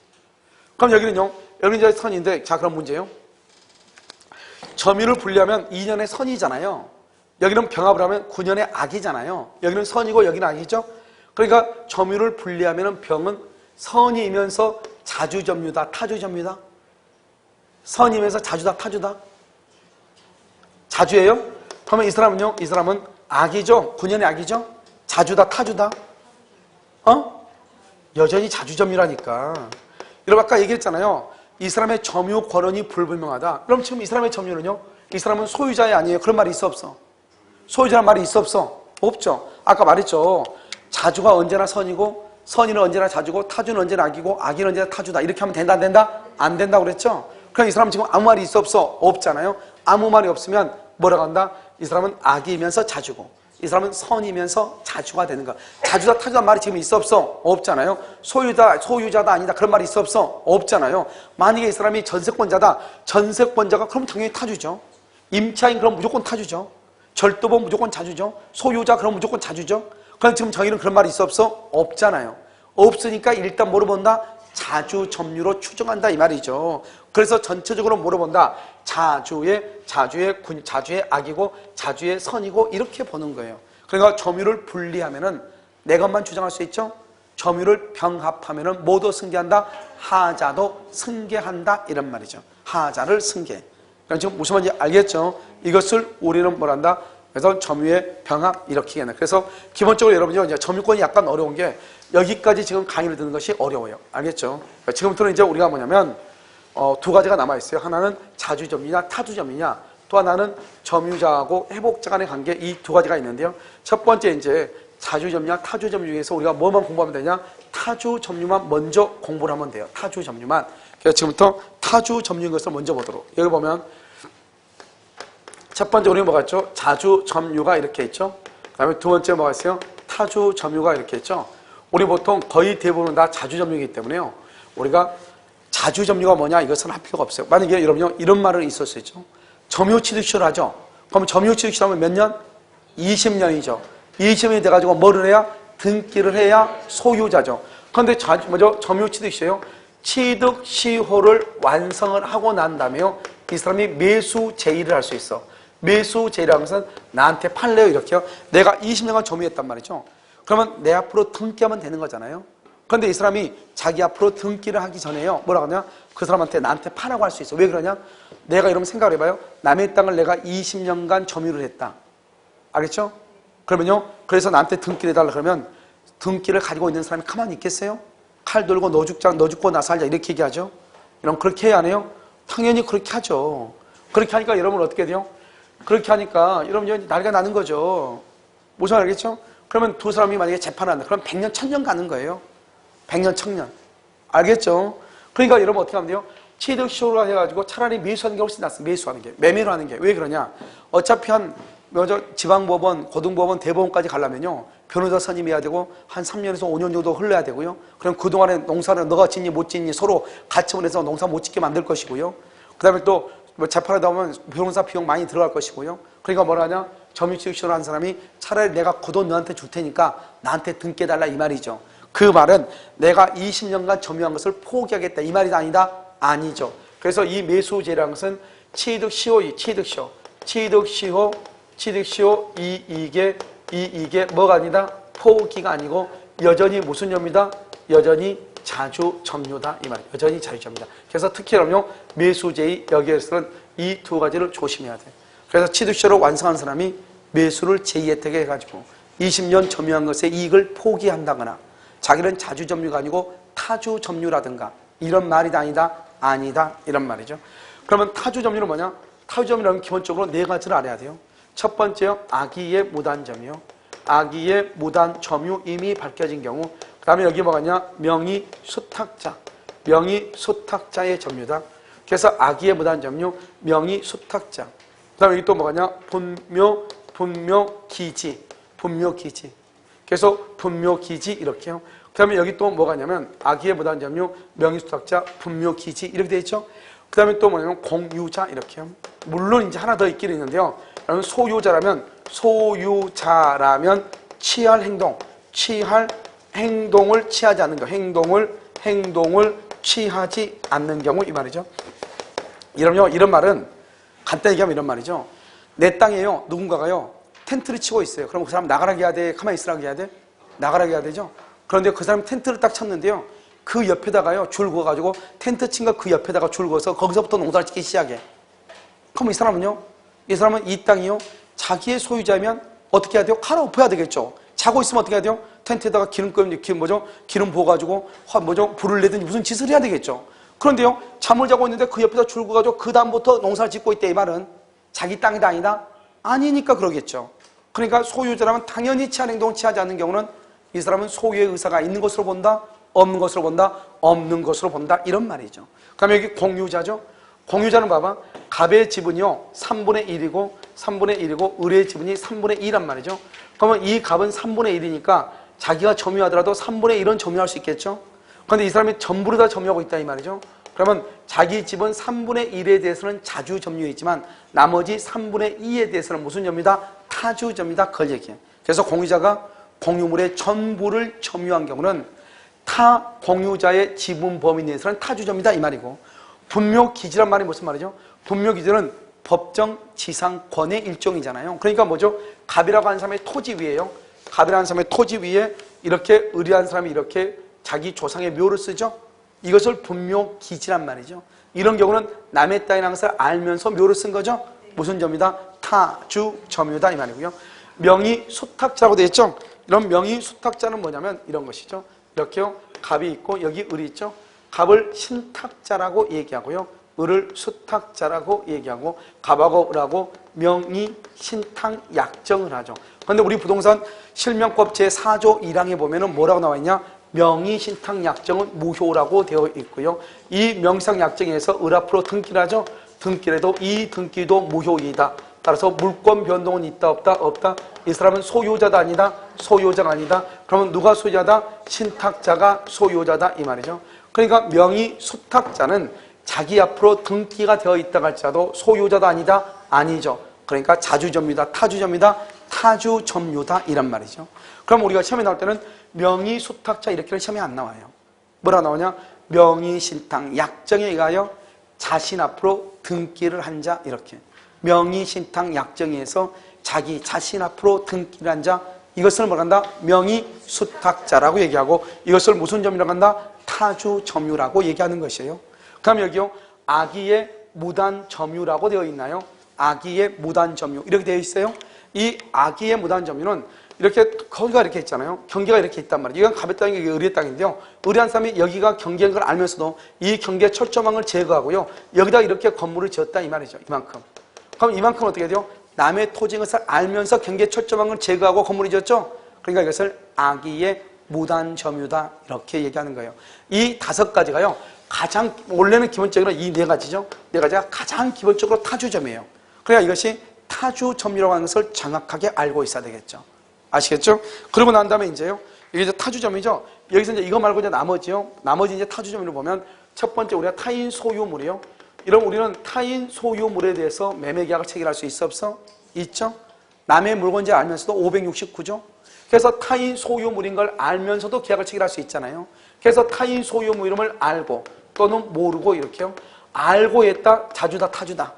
그럼 여기는요. 여기는 이제 선인데 자 그럼 문제요. 점유를 분리하면 2년의 선이잖아요. 여기는 병합을 하면 9년의 악이잖아요. 여기는 선이고 여기는 악이죠? 그러니까 점유를 분리하면 병은 선이면서 자주점유다, 타주점유다? 선이면서 자주다, 타주다? 자주예요? 그러면 이 사람은요? 이 사람은 악이죠? 9년의 악이죠? 자주다, 타주다? 여전히 자주점유라니까. 여러분 아까 얘기했잖아요. 이 사람의 점유 권한이 불분명하다. 그럼 지금 이 사람의 점유는요? 이 사람은 소유자이 아니에요. 그런 말이 있어 없어? 소유자란 말이 있어 없어? 없죠. 아까 말했죠. 자주가 언제나 선이고 선인은 언제나 자주고 타주는 언제나 악이고 악인은 언제나 타주다. 이렇게 하면 된다 안 된다? 안 된다고 그랬죠. 그럼 이 사람은 지금 아무 말이 있어 없어? 없잖아요. 아무 말이 없으면 뭐라고 한다? 이 사람은 악이면서 자주고 이 사람은 선이면서 자주가 되는 거야. 자주다 타주다 말이 지금 있어 없어? 없잖아요. 소유자다 아니다 그런 말이 있어 없어? 없잖아요. 만약에 이 사람이 전세권자다. 전세권자가 그럼 당연히 타주죠. 임차인 그럼 무조건 타주죠. 절도범 무조건 자주죠. 소유자 그럼 무조건 자주죠. 그럼 지금 저희는 그런 말이 있어 없어? 없잖아요. 없으니까 일단 뭐로 본다? 자주 점유로 추정한다 이 말이죠. 그래서 전체적으로 뭐로 본다? 자주의 악이고 자주의 선이고 이렇게 보는 거예요. 그러니까 점유를 분리하면은 내 것만 주장할 수 있죠. 점유를 병합하면은 모두 승계한다. 하자도 승계한다 이런 말이죠. 하자를 승계. 그러니까 지금 무슨 말인지 알겠죠? 이것을 우리는 뭐란다? 그래서 점유의 병합 이렇게 얘기하는. 그래서 기본적으로 여러분요 이제 점유권이 약간 어려운 게 여기까지 지금 강의를 듣는 것이 어려워요. 알겠죠? 지금부터는 이제 우리가 뭐냐면 두 가지가 남아있어요. 하나는 자주점유냐 타주점유냐, 또 하나는 점유자하고 회복자 간의 관계, 이 두 가지가 있는데요. 첫 번째 이제 자주점유냐 타주점유 중에서 우리가 뭐만 공부하면 되냐, 타주점유만 먼저 공부를 하면 돼요. 타주점유만. 그래서 지금부터 타주점유인 것을 먼저 보도록. 여기 보면 첫 번째 우리가 뭐가 있죠? 자주점유가 이렇게 있죠. 그 다음에 두 번째 뭐가 있어요? 타주점유가 이렇게 있죠. 우리 보통 거의 대부분 다 자주점유이기 때문에요. 우리가 자주점유가 뭐냐 이것은 할 필요가 없어요. 만약에 여러분요 이런 말을 있을 수 있죠. 점유취득시를 하죠. 그럼 점유취득시 하면 몇 년? 20년이죠. 20년이 돼가지고 뭐를 해야? 등기를 해야 소유자죠. 그런데 점유취득시예요. 취득시효를 완성을 하고 난 다음에요, 이 사람이 매수 제의를 할 수 있어. 매수 제의라는 것은 나한테 팔래요 이렇게요. 내가 20년간 점유했단 말이죠. 그러면 내 앞으로 등기하면 되는 거잖아요. 그런데 이 사람이 자기 앞으로 등기를 하기 전에요, 뭐라고 하냐, 그 사람한테 나한테 파라고 할 수 있어. 왜 그러냐, 내가 여러분 생각을 해봐요. 남의 땅을 내가 20년간 점유를 했다, 알겠죠? 그러면요, 그래서 나한테 등기를 해달라 그러면 등기를 가지고 있는 사람이 가만히 있겠어요? 칼 들고 너 죽고 나 살자 이렇게 얘기하죠. 여러분 그렇게 해야 안 해요? 당연히 그렇게 하죠. 그렇게 하니까 여러분 어떻게 돼요? 그렇게 하니까 여러분 난리가 나는 거죠. 무슨 알겠죠? 그러면 두 사람이 만약에 재판을 한다. 그럼 100년, 1000년 가는 거예요. 100년, 1000년. 알겠죠? 그러니까 여러분 어떻게 하면 돼요? 취득시효로 해가지고 차라리 매수하는 게 훨씬 낫습니다. 매수하는 게. 매매로 하는 게. 왜 그러냐? 어차피 지방법원, 고등법원, 대법원까지 가려면요, 변호사 선임해야 되고 한 3년에서 5년 정도 흘러야 되고요. 그럼 그동안에 농사를 너가 짓니 못 짓니 서로 같이 보내서 농사 못 짓게 만들 것이고요. 그 다음에 또 재판하다 보면 변호사 비용 많이 들어갈 것이고요. 그러니까 뭐라 하냐, 점유취득시효를 한 사람이 차라리 내가 그 돈 너한테 줄 테니까 나한테 등기해달라 이 말이죠. 그 말은 내가 20년간 점유한 것을 포기하겠다 이 말이 아니다? 아니죠. 그래서 이 매수제라는 것은 취득시효 이익의 뭐가 아니다? 포기가 아니고 여전히 무슨 료입니다? 여전히 자주점유다 이 말이에요. 여전히 자주점유다. 그래서 특히 여러분요, 매수제의 여기에서는 이 두 가지를 조심해야 돼요. 그래서 취득시효를 완성한 사람이 매수를 제2혜택에 해가지고 20년 점유한 것의 이익을 포기한다거나 자기는 자주점유가 아니고 타주점유라든가 이런 말이다 아니다? 아니다 이런 말이죠. 그러면 타주점유는 뭐냐? 타주점유라는 기본적으로 네 가지를 알아야 돼요. 첫 번째요, 악의의 무단점유. 악의의 무단점유 이미 밝혀진 경우. 그 다음에 여기 뭐가냐? 명의수탁자. 명의수탁자의 점유다. 그래서 악의의 무단점유, 명의수탁자. 그 다음에 여기 또 뭐가냐? 분묘기지. 분묘기지. 그래서 분묘기지 이렇게요. 그 다음에 여기 또 뭐가냐면 악의의 무단점유, 명의수탁자, 분묘기지 이렇게 되어 있죠. 그 다음에 또 뭐냐면 공유자 이렇게요. 물론 이제 하나 더 있긴 있는데요. 여러분 소유자라면 취할 행동을 취하지 않는 거, 행동을 취하지 않는 경우 이 말이죠. 이런 말은 간단히 얘기하면 이런 말이죠. 내 땅에요, 누군가가요 텐트를 치고 있어요. 그럼 그 사람 나가라고 해야 돼? 가만히 있으라고 해야 돼? 나가라고 해야 되죠. 그런데 그 사람이 텐트를 딱 쳤는데요, 그 옆에다가요 줄 그어가지고 텐트 친 거 그 옆에다가 줄 그어서 거기서부터 농사를 짓기 시작해. 그럼 이 사람은 이 땅이요 자기의 소유자면 어떻게 해야 돼요? 갈아엎어야 되겠죠. 자고 있으면 어떻게 해야 돼요? 텐트에다가 기름 부어가지고 불을 내든지 무슨 짓을 해야 되겠죠. 그런데요, 잠을 자고 있는데 그 옆에다 줄 그어가지고 그 다음부터 농사를 짓고 있대. 이 말은 자기 땅이다 아니다? 아니니까 그러겠죠. 그러니까 소유자라면 당연히 취한 행동을 취하지 않는 경우는 이 사람은 소유의 의사가 있는 것으로 본다? 없는 것으로 본다? 없는 것으로 본다? 이런 말이죠. 그 다음에 여기 공유자죠. 공유자는 봐봐. 갑의 지분이요 3분의 1이고 을의 지분이 3분의 2란 말이죠. 그러면 이 갑은 3분의 1이니까 자기가 점유하더라도 3분의 1은 점유할 수 있겠죠. 그런데 이 사람이 전부를 다 점유하고 있다 이 말이죠. 그러면 자기 집은 3분의 1에 대해서는 자주점유해 있지만 나머지 3분의 2에 대해서는 무슨 점유다? 타주점유다 그걸 얘기해요. 그래서 공유자가 공유물의 전부를 점유한 경우는 타 공유자의 지분 범위 내에서는 타주점유다 이 말이고, 분묘기지란 말이 무슨 말이죠? 분묘기지는 법정 지상권의 일종이잖아요. 그러니까 뭐죠? 갑이라고 하는 사람의 토지 위에요. 갑이라고 하는 사람의 토지 위에 이렇게 의리한 사람이 이렇게 자기 조상의 묘를 쓰죠. 이것을 분묘기지란 말이죠. 이런 경우는 남의 땅이라는 것을 알면서 묘를 쓴 거죠. 무슨 점이다? 타주점유다 이 말이고요. 명의수탁자라고 되어 있죠. 이런 명의수탁자는 뭐냐면 이런 것이죠. 이렇게요. 갑이 있고 여기 을이 있죠. 갑을 신탁자라고 얘기하고요. 을을 수탁자라고 얘기하고 갑하고 을하고 명의 신탁 약정을 하죠. 그런데 우리 부동산 실명법 제4조 1항에 보면은 뭐라고 나와 있냐? 명의 신탁 약정은 무효라고 되어 있고요. 이 명의상 약정에서 을 앞으로 등기를 하죠. 등기를 해도 이 등기도 무효이다. 따라서 물권 변동은 있다 없다? 없다. 이 사람은 소유자다 아니다? 소유자가 아니다. 그러면 누가 소유자다? 신탁자가 소유자다 이 말이죠. 그러니까 명의 수탁자는 자기 앞으로 등기가 되어 있다고 할지라도 소유자다 아니다? 아니죠. 그러니까 자주점유다, 타주점유다, 타주점유다 이란 말이죠. 그럼 우리가 시험에 나올 때는 명의 수탁자 이렇게는 시험에 안 나와요. 뭐라 나오냐? 명의 신탁 약정에 의하여 자신 앞으로 등기를 한 자 이렇게. 명의 신탁 약정에서 자기 자신 앞으로 등기를 한 자 이것을 뭐라 한다? 명의 수탁자라고 얘기하고 이것을 무슨 점유라고 한다? 타주점유라고 얘기하는 것이에요. 그럼 여기요. 악의의 무단점유라고 되어 있나요? 악의의 무단점유 이렇게 되어 있어요. 이 악의의 무단점유는 이렇게 거기가 이렇게 있잖아요. 경계가 이렇게 있단 말이에요. 이건 갑의 땅이 을의 땅인데요. 의리한 사람이 여기가 경계인 걸 알면서도 이 경계 철조망을 제거하고요. 여기다 이렇게 건물을 지었다 이 말이죠. 이만큼. 그럼 이만큼 어떻게 돼요? 남의 토지인 것을 알면서 경계 철조망을 제거하고 건물을 지었죠. 그러니까 이것을 악의의 무단점유다 이렇게 얘기하는 거예요. 이 5가지가요. 가장 원래는 기본적으로 이 4가지죠. 4가지가 가장 기본적으로 타주점이에요. 그러니까 이것이 타주점유라고 하는 것을 정확하게 알고 있어야 되겠죠. 아시겠죠? 그러고 난 다음에 이제요. 이게 이제 타주점이죠. 여기서 이제 이거 말고 이제 나머지요. 나머지 이제 타주점을 보면 첫 번째 우리가 타인 소유물이요. 이런 우리는 타인 소유물에 대해서 매매계약을 체결할 수 있어 없어? 있죠. 남의 물건인지 알면서도 569조. 그래서 타인 소유물인 걸 알면서도 계약을 체결할 수 있잖아요. 그래서 타인 소유물 이름을 알고 또는 모르고 이렇게요. 알고 했다, 자주다, 타주다.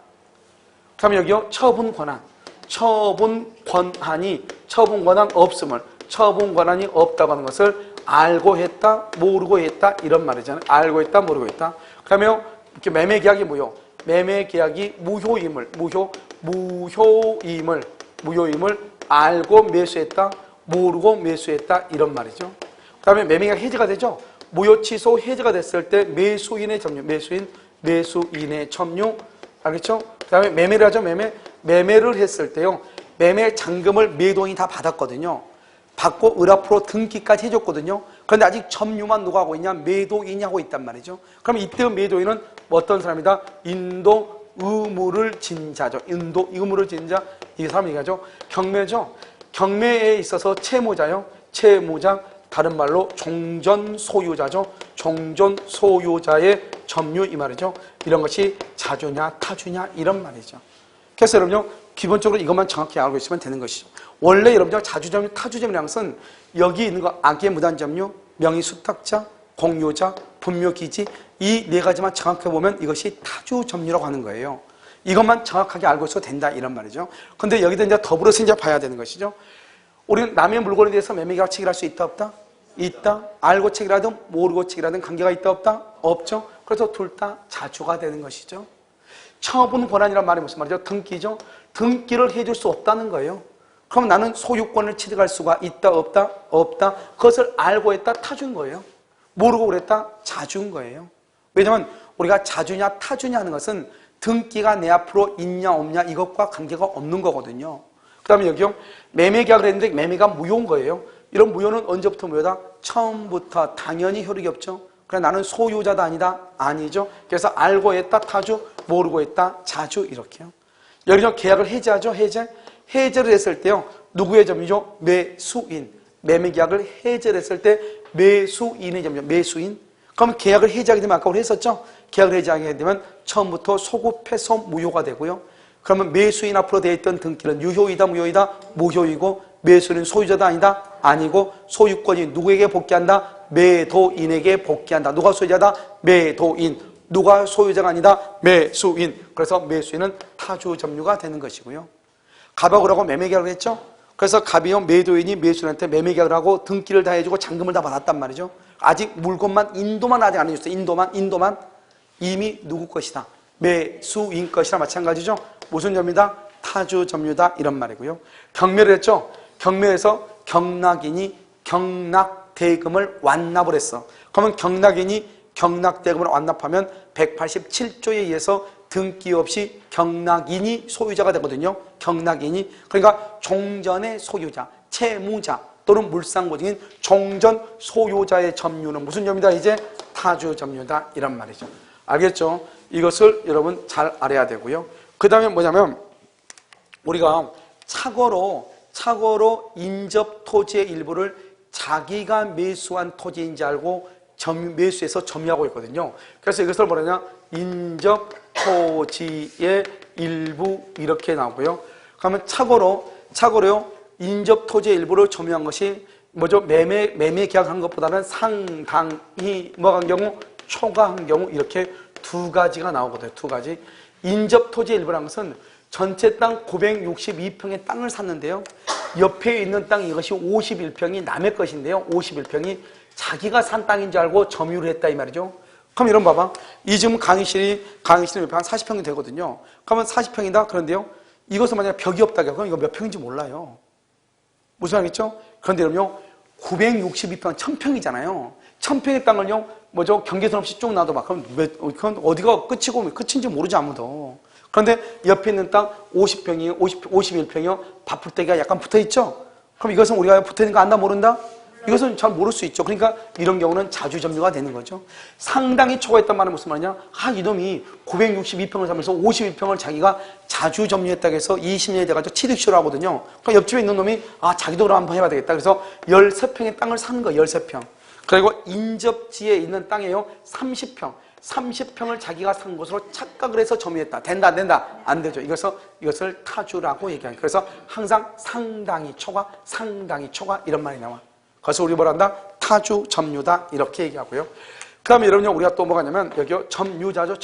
그럼 여기요. 처분 권한. 처분 권한이 처분 권한 없음을 처분 권한이 없다고 하는 것을 알고 했다, 모르고 했다 이런 말이잖아요. 알고 했다, 모르고 했다. 그러면 이렇게 매매 계약이 뭐요? 매매 계약이 무효임을 무효임을 알고 매수했다, 모르고 매수했다 이런 말이죠. 그다음에 매매 계약 해지가 되죠. 무효 취소 해지가 됐을 때 매수인의 점유, 매수인의 점유 알겠죠? 그다음에 매매를 하죠. 매매를 했을 때요. 매매 잔금을 매도인이 다 받았거든요. 받고 을 앞으로 등기까지 해줬거든요. 그런데 아직 점유만 누가 하고 있냐? 매도인이 하고 있단 말이죠. 그럼 이때 매도인은 어떤 사람이다? 인도 의무를 진 자죠. 인도 의무를 진 자. 이 사람이 얘기하죠. 경매죠. 경매에 있어서 채무자요. 채무자. 다른 말로 종전 소유자죠. 종전 소유자의 점유 이 말이죠. 이런 것이 자주냐 타주냐 이런 말이죠. 그래서 여러분요. 기본적으로 이것만 정확히 알고 있으면 되는 것이죠. 원래 여러분요. 자주점유 타주점유라는 것은 여기 있는 거 악의 무단점유, 명의수탁자, 공유자, 분묘기지 이 4가지만 정확하게 보면 이것이 타주점유라고 하는 거예요. 이것만 정확하게 알고 있어도 된다 이런 말이죠. 근데 여기다 이제 더불어서 이제 봐야 되는 것이죠. 우리는 남의 물건에 대해서 매매계약 체결할 수 있다 없다? 있다. 알고 체결하든 모르고 체결하든 관계가 있다 없다? 없죠. 그래서 둘 다 자주가 되는 것이죠. 처분 권한이란 말이 무슨 말이죠? 등기죠. 등기를 해줄 수 없다는 거예요. 그럼 나는 소유권을 취득할 수가 있다 없다? 없다. 그것을 알고 했다 타준 거예요. 모르고 그랬다 자준 거예요. 왜냐하면 우리가 자주냐 타주냐 하는 것은 등기가 내 앞으로 있냐 없냐 이것과 관계가 없는 거거든요. 그 다음에 여기요. 매매계약을 했는데 매매가 무효인 거예요. 이런 무효는 언제부터 무효다? 처음부터 당연히 효력이 없죠. 그래 나는 소유자다 아니다? 아니죠. 그래서 알고 했다 타주, 모르고 했다 자주 이렇게요. 여기서 계약을 해지하죠. 해제를 했을 때요. 누구의 점유죠? 매수인. 매매계약을 해제를 했을 때 매수인의 점유죠. 매수인. 그럼 계약을 해지하게 되면 아까 우리 했었죠? 계약을 해지하게 되면 처음부터 소급해서 무효가 되고요. 그러면 매수인 앞으로 되어 있던 등기는 유효이다 무효이다? 무효이고 매수인은 소유자다 아니다? 아니고 소유권이 누구에게 복귀한다? 매도인에게 복귀한다. 누가 소유자다? 매도인. 누가 소유자가 아니다? 매수인. 그래서 매수인은 타주 점유가 되는 것이고요. 갑하고 하고 매매계약을 했죠? 그래서 갑이요 매도인이 매수인한테 매매계약을 하고 등기를 다 해주고 잔금을 다 받았단 말이죠. 아직 물건만 인도만 아직 안 해줬어요. 인도만 이미 누구 것이다? 매수인 것이라 마찬가지죠. 무슨 점이다? 타주 점유다 이런 말이고요. 경매를 했죠. 경매에서 경락인이 경락 대금을 완납을 했어. 그러면 경락인이 경락대금을 완납하면 187조에 의해서 등기 없이 경락인이 소유자가 되거든요. 경락인이. 그러니까 종전의 소유자, 채무자 또는 물상고증인 종전 소유자의 점유는 무슨 점이다? 이제 타주 점유다 이란 말이죠. 알겠죠? 이것을 여러분 잘 알아야 되고요. 그 다음에 뭐냐면 우리가 착오로 인접 토지의 일부를 자기가 매수한 토지인지 알고 매수해서 점유하고 있거든요. 그래서 이것을 뭐냐면 인접 토지의 일부 이렇게 나오고요. 그러면 착오로요 인접 토지의 일부를 점유한 것이 뭐죠? 매매 계약한 것보다는 상당히 뭐한 경우 초과한 경우 이렇게 두 가지가 나오거든요. 두 가지. 인접 토지의 일부라는 것은 전체 땅 962평의 땅을 샀는데요. 옆에 있는 땅 이것이 51평이 남의 것인데요. 51평이 자기가 산 땅인 줄 알고 점유를 했다 이 말이죠. 그럼 이런 봐봐. 이 지금 강의실이 옆에 한 40평이 되거든요. 그러면 40평이다. 그런데요. 이것은 만약에 벽이 없다. 그럼 이거 몇 평인지 몰라요. 무슨 말이겠죠? 그런데 그럼요. 962평, 1000평이잖아요. 1000평의 땅을요. 뭐죠? 경계선 없이 쭉 놔둬봐. 그럼 그건 어디가 끝이고 끝인지 모르지 아무도. 그런데 옆에 있는 땅 50평이에요. 51평이요. 바풀떼기가 약간 붙어있죠? 그럼 이것은 우리가 붙어있는 거 안다 모른다? 이것은 잘 모를 수 있죠. 그러니까 이런 경우는 자주 점유가 되는 거죠. 상당히 초과했단 말은 무슨 말이냐? 이놈이 962평을 사면서 51평을 자기가 자주 점유했다고 해서 20년이 돼가지고 취득시효를 하거든요. 그러니까 옆집에 있는 놈이 자기도 그럼 한번 해봐야 되겠다. 그래서 13평의 땅을 산 거예요. 13평. 그리고 인접지에 있는 땅에요. 30평을 자기가 산 것으로 착각을 해서 점유했다. 된다, 안 된다? 안 되죠. 이것을 타주라고 얘기합니다. 그래서 항상 상당히 초과 이런 말이 나와. 그래서 우리 뭐라 한다? 타주 점유다 이렇게 얘기하고요. 그 다음에 여러분요 우리가 또 뭐가 있냐면 여기요 점유자죠.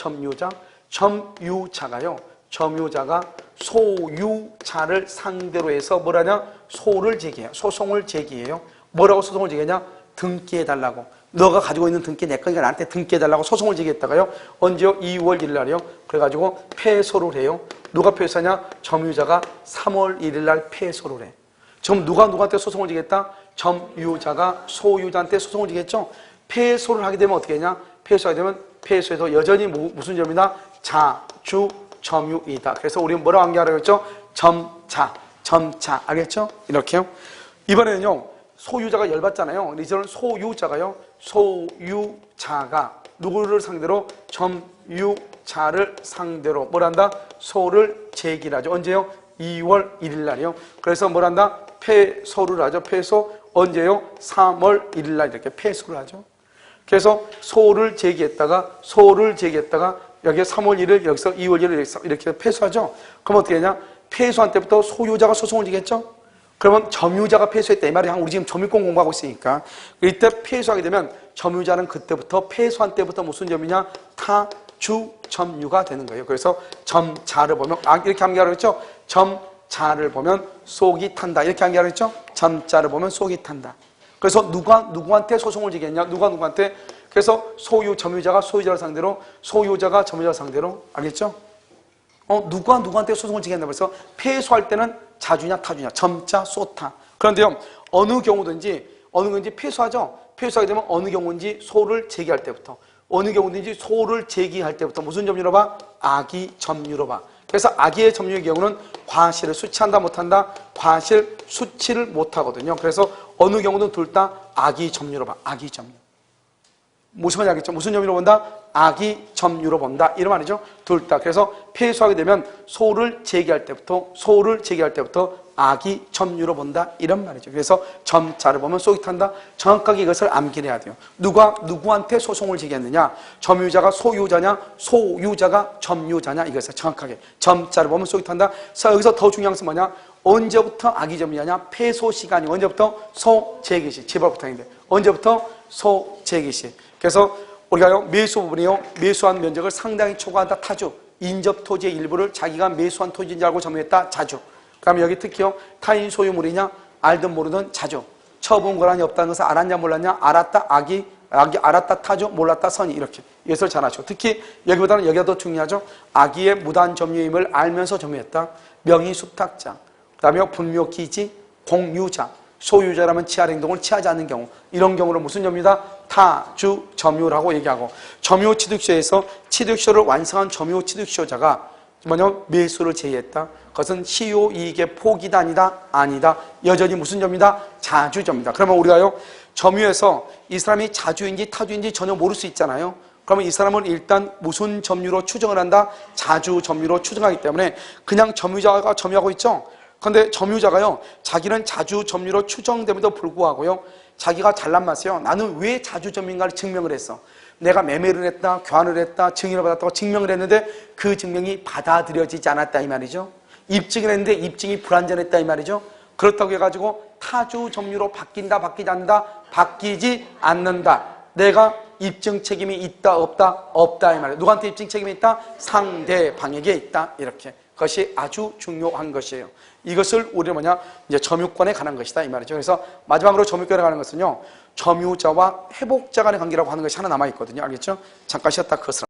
점유자가요. 점유자가 소유자를 상대로 해서 뭐라냐? 소송을 제기해요. 뭐라고 소송을 제기하냐? 등기해달라고. 너가 가지고 있는 등기 내 거니까 나한테 등기해달라고 소송을 제기했다가요. 언제요? 2월 1일 날이요. 그래가지고 패소를 해요. 누가 패소하냐? 점유자가 3월 1일 날 패소를 해. 지금 누구한테 소송을 제기했다? 점유자가 소유자한테 소송을 제기했죠. 패소를 하게 되면 어떻게 되냐? 패소하게 되면 패소에서 여전히 무슨 점이다? 자주 점유이다. 그래서 우리는 뭐라고 한 게 알아요? 점차 알겠죠? 이렇게요. 이번에는요. 소유자가 열받잖아요. 이제는 소유자가 누구를 상대로? 점유자를 상대로 뭐란다? 소를 제기하죠. 언제요? 2월 1일 날이요. 그래서 뭐란다? 패소를 하죠. 패소 언제요? 3월 1일 날 이렇게 패소를 하죠. 그래서 소를 제기했다가 여기 3월 1일 여기서 2월 1일 이렇게 패소하죠. 그럼 어떻게 하냐? 패소한 때부터 소유자가 소송을 제기했죠. 그러면 점유자가 패소했다 이 말이 우리 지금 점유권 공부하고 있으니까 이때 패소하게 되면 점유자는 그때부터 패소한 때부터 무슨 점이냐? 타주 점유가 되는 거예요. 그래서 점자를 보면 이렇게 함께하라고 했죠. 점자를 보면 속이 탄다 이렇게 함께하라고 했죠. 점자를 보면 속이 탄다. 그래서 누구한테 소송을 제기했냐? 누구한테? 그래서 점유자가 소유자를 상대로, 소유자가 점유자를 상대로, 알겠죠? 누구한테 소송을 제기한다고 해서 패소할 때는 자주냐 타주냐 점자 소타. 그런데요 어느 경우든지 패소하죠. 패소하게 되면 어느 경우인지 소를 제기할 때부터 무슨 점유로 봐? 악의 점유로 봐. 그래서 악의 점유의 경우는 과실을 수치한다 못한다? 과실 수치를 못하거든요. 그래서 어느 경우든 둘 다 악의 점유로 봐. 악의 점유. 무슨 말인지 알겠죠? 무슨 점유로 본다? 악의 점유로 본다. 이런 말이죠. 둘 다. 그래서 패소하게 되면 소를 제기할 때부터 악의 점유로 본다. 이런 말이죠. 그래서 점자를 보면 속이 탄다. 정확하게 이것을 암기를 해야 돼요. 누구한테 소송을 제기했느냐? 점유자가 소유자냐? 소유자가 점유자냐? 이것을 정확하게. 점자를 보면 속이 탄다. 자, 여기서 더 중요한 것은 뭐냐? 언제부터 악의 점유하냐? 패소 시간이 언제부터? 소제기시. 제발부터인데. 언제부터? 소제기시. 그래서 우리가 매수 부분이요. 매수한 면적을 상당히 초과한다. 타주. 인접 토지의 일부를 자기가 매수한 토지인 줄 알고 점유했다. 자주. 그 다음에 여기 특히요. 타인 소유물이냐? 알든 모르든 자주. 처분 권한이 없다는 것을 알았냐 몰랐냐? 알았다. 악이 알았다. 타주. 몰랐다. 선이. 이렇게. 이것을 잘 아시고. 특히 여기보다는 여기가 더 중요하죠. 악의의 무단 점유임을 알면서 점유했다. 명의 수탁자. 그 다음에 분묘기지 공유자. 소유자라면 취할 행동을 취하지 않는 경우, 이런 경우를 무슨 점유다? 타주 점유라고 얘기하고, 점유 취득시효에서 취득시효를 완성한 점유 취득시효자가 뭐냐면 매수를 제의했다. 그것은 시효 이익의 포기다 아니다? 아니다. 여전히 무슨 점이다? 자주점이다. 그러면 우리가요, 점유에서 이 사람이 자주인지 타주인지 전혀 모를 수 있잖아요. 그러면 이 사람은 일단 무슨 점유로 추정을 한다? 자주 점유로 추정하기 때문에 그냥 점유자가 점유하고 있죠. 그런데 점유자가요, 자기는 자주 점유로 추정됨에도 불구하고요, 자기가 잘난 맛이요, 나는 왜 자주 점유인가를 증명을 했어. 내가 매매를 했다, 교환을 했다, 증인을 받았다고 증명을 했는데 그 증명이 받아들여지지 않았다 이 말이죠. 입증을 했는데 입증이 불완전했다 이 말이죠. 그렇다고 해가지고 타주 점유로 바뀐다, 바뀌지 않는다? 바뀌지 않는다. 내가 입증 책임이 있다, 없다? 없다 이 말이에요. 누구한테 입증 책임이 있다? 상대방에게 있다. 이렇게. 그것이 아주 중요한 것이에요. 이것을 우리는 뭐냐? 이제 점유권에 관한 것이다 이 말이죠. 그래서 마지막으로 점유권에 관한 것은요, 점유자와 회복자 간의 관계라고 하는 것이 하나 남아 있거든요. 알겠죠? 잠깐 쉬었다 그것을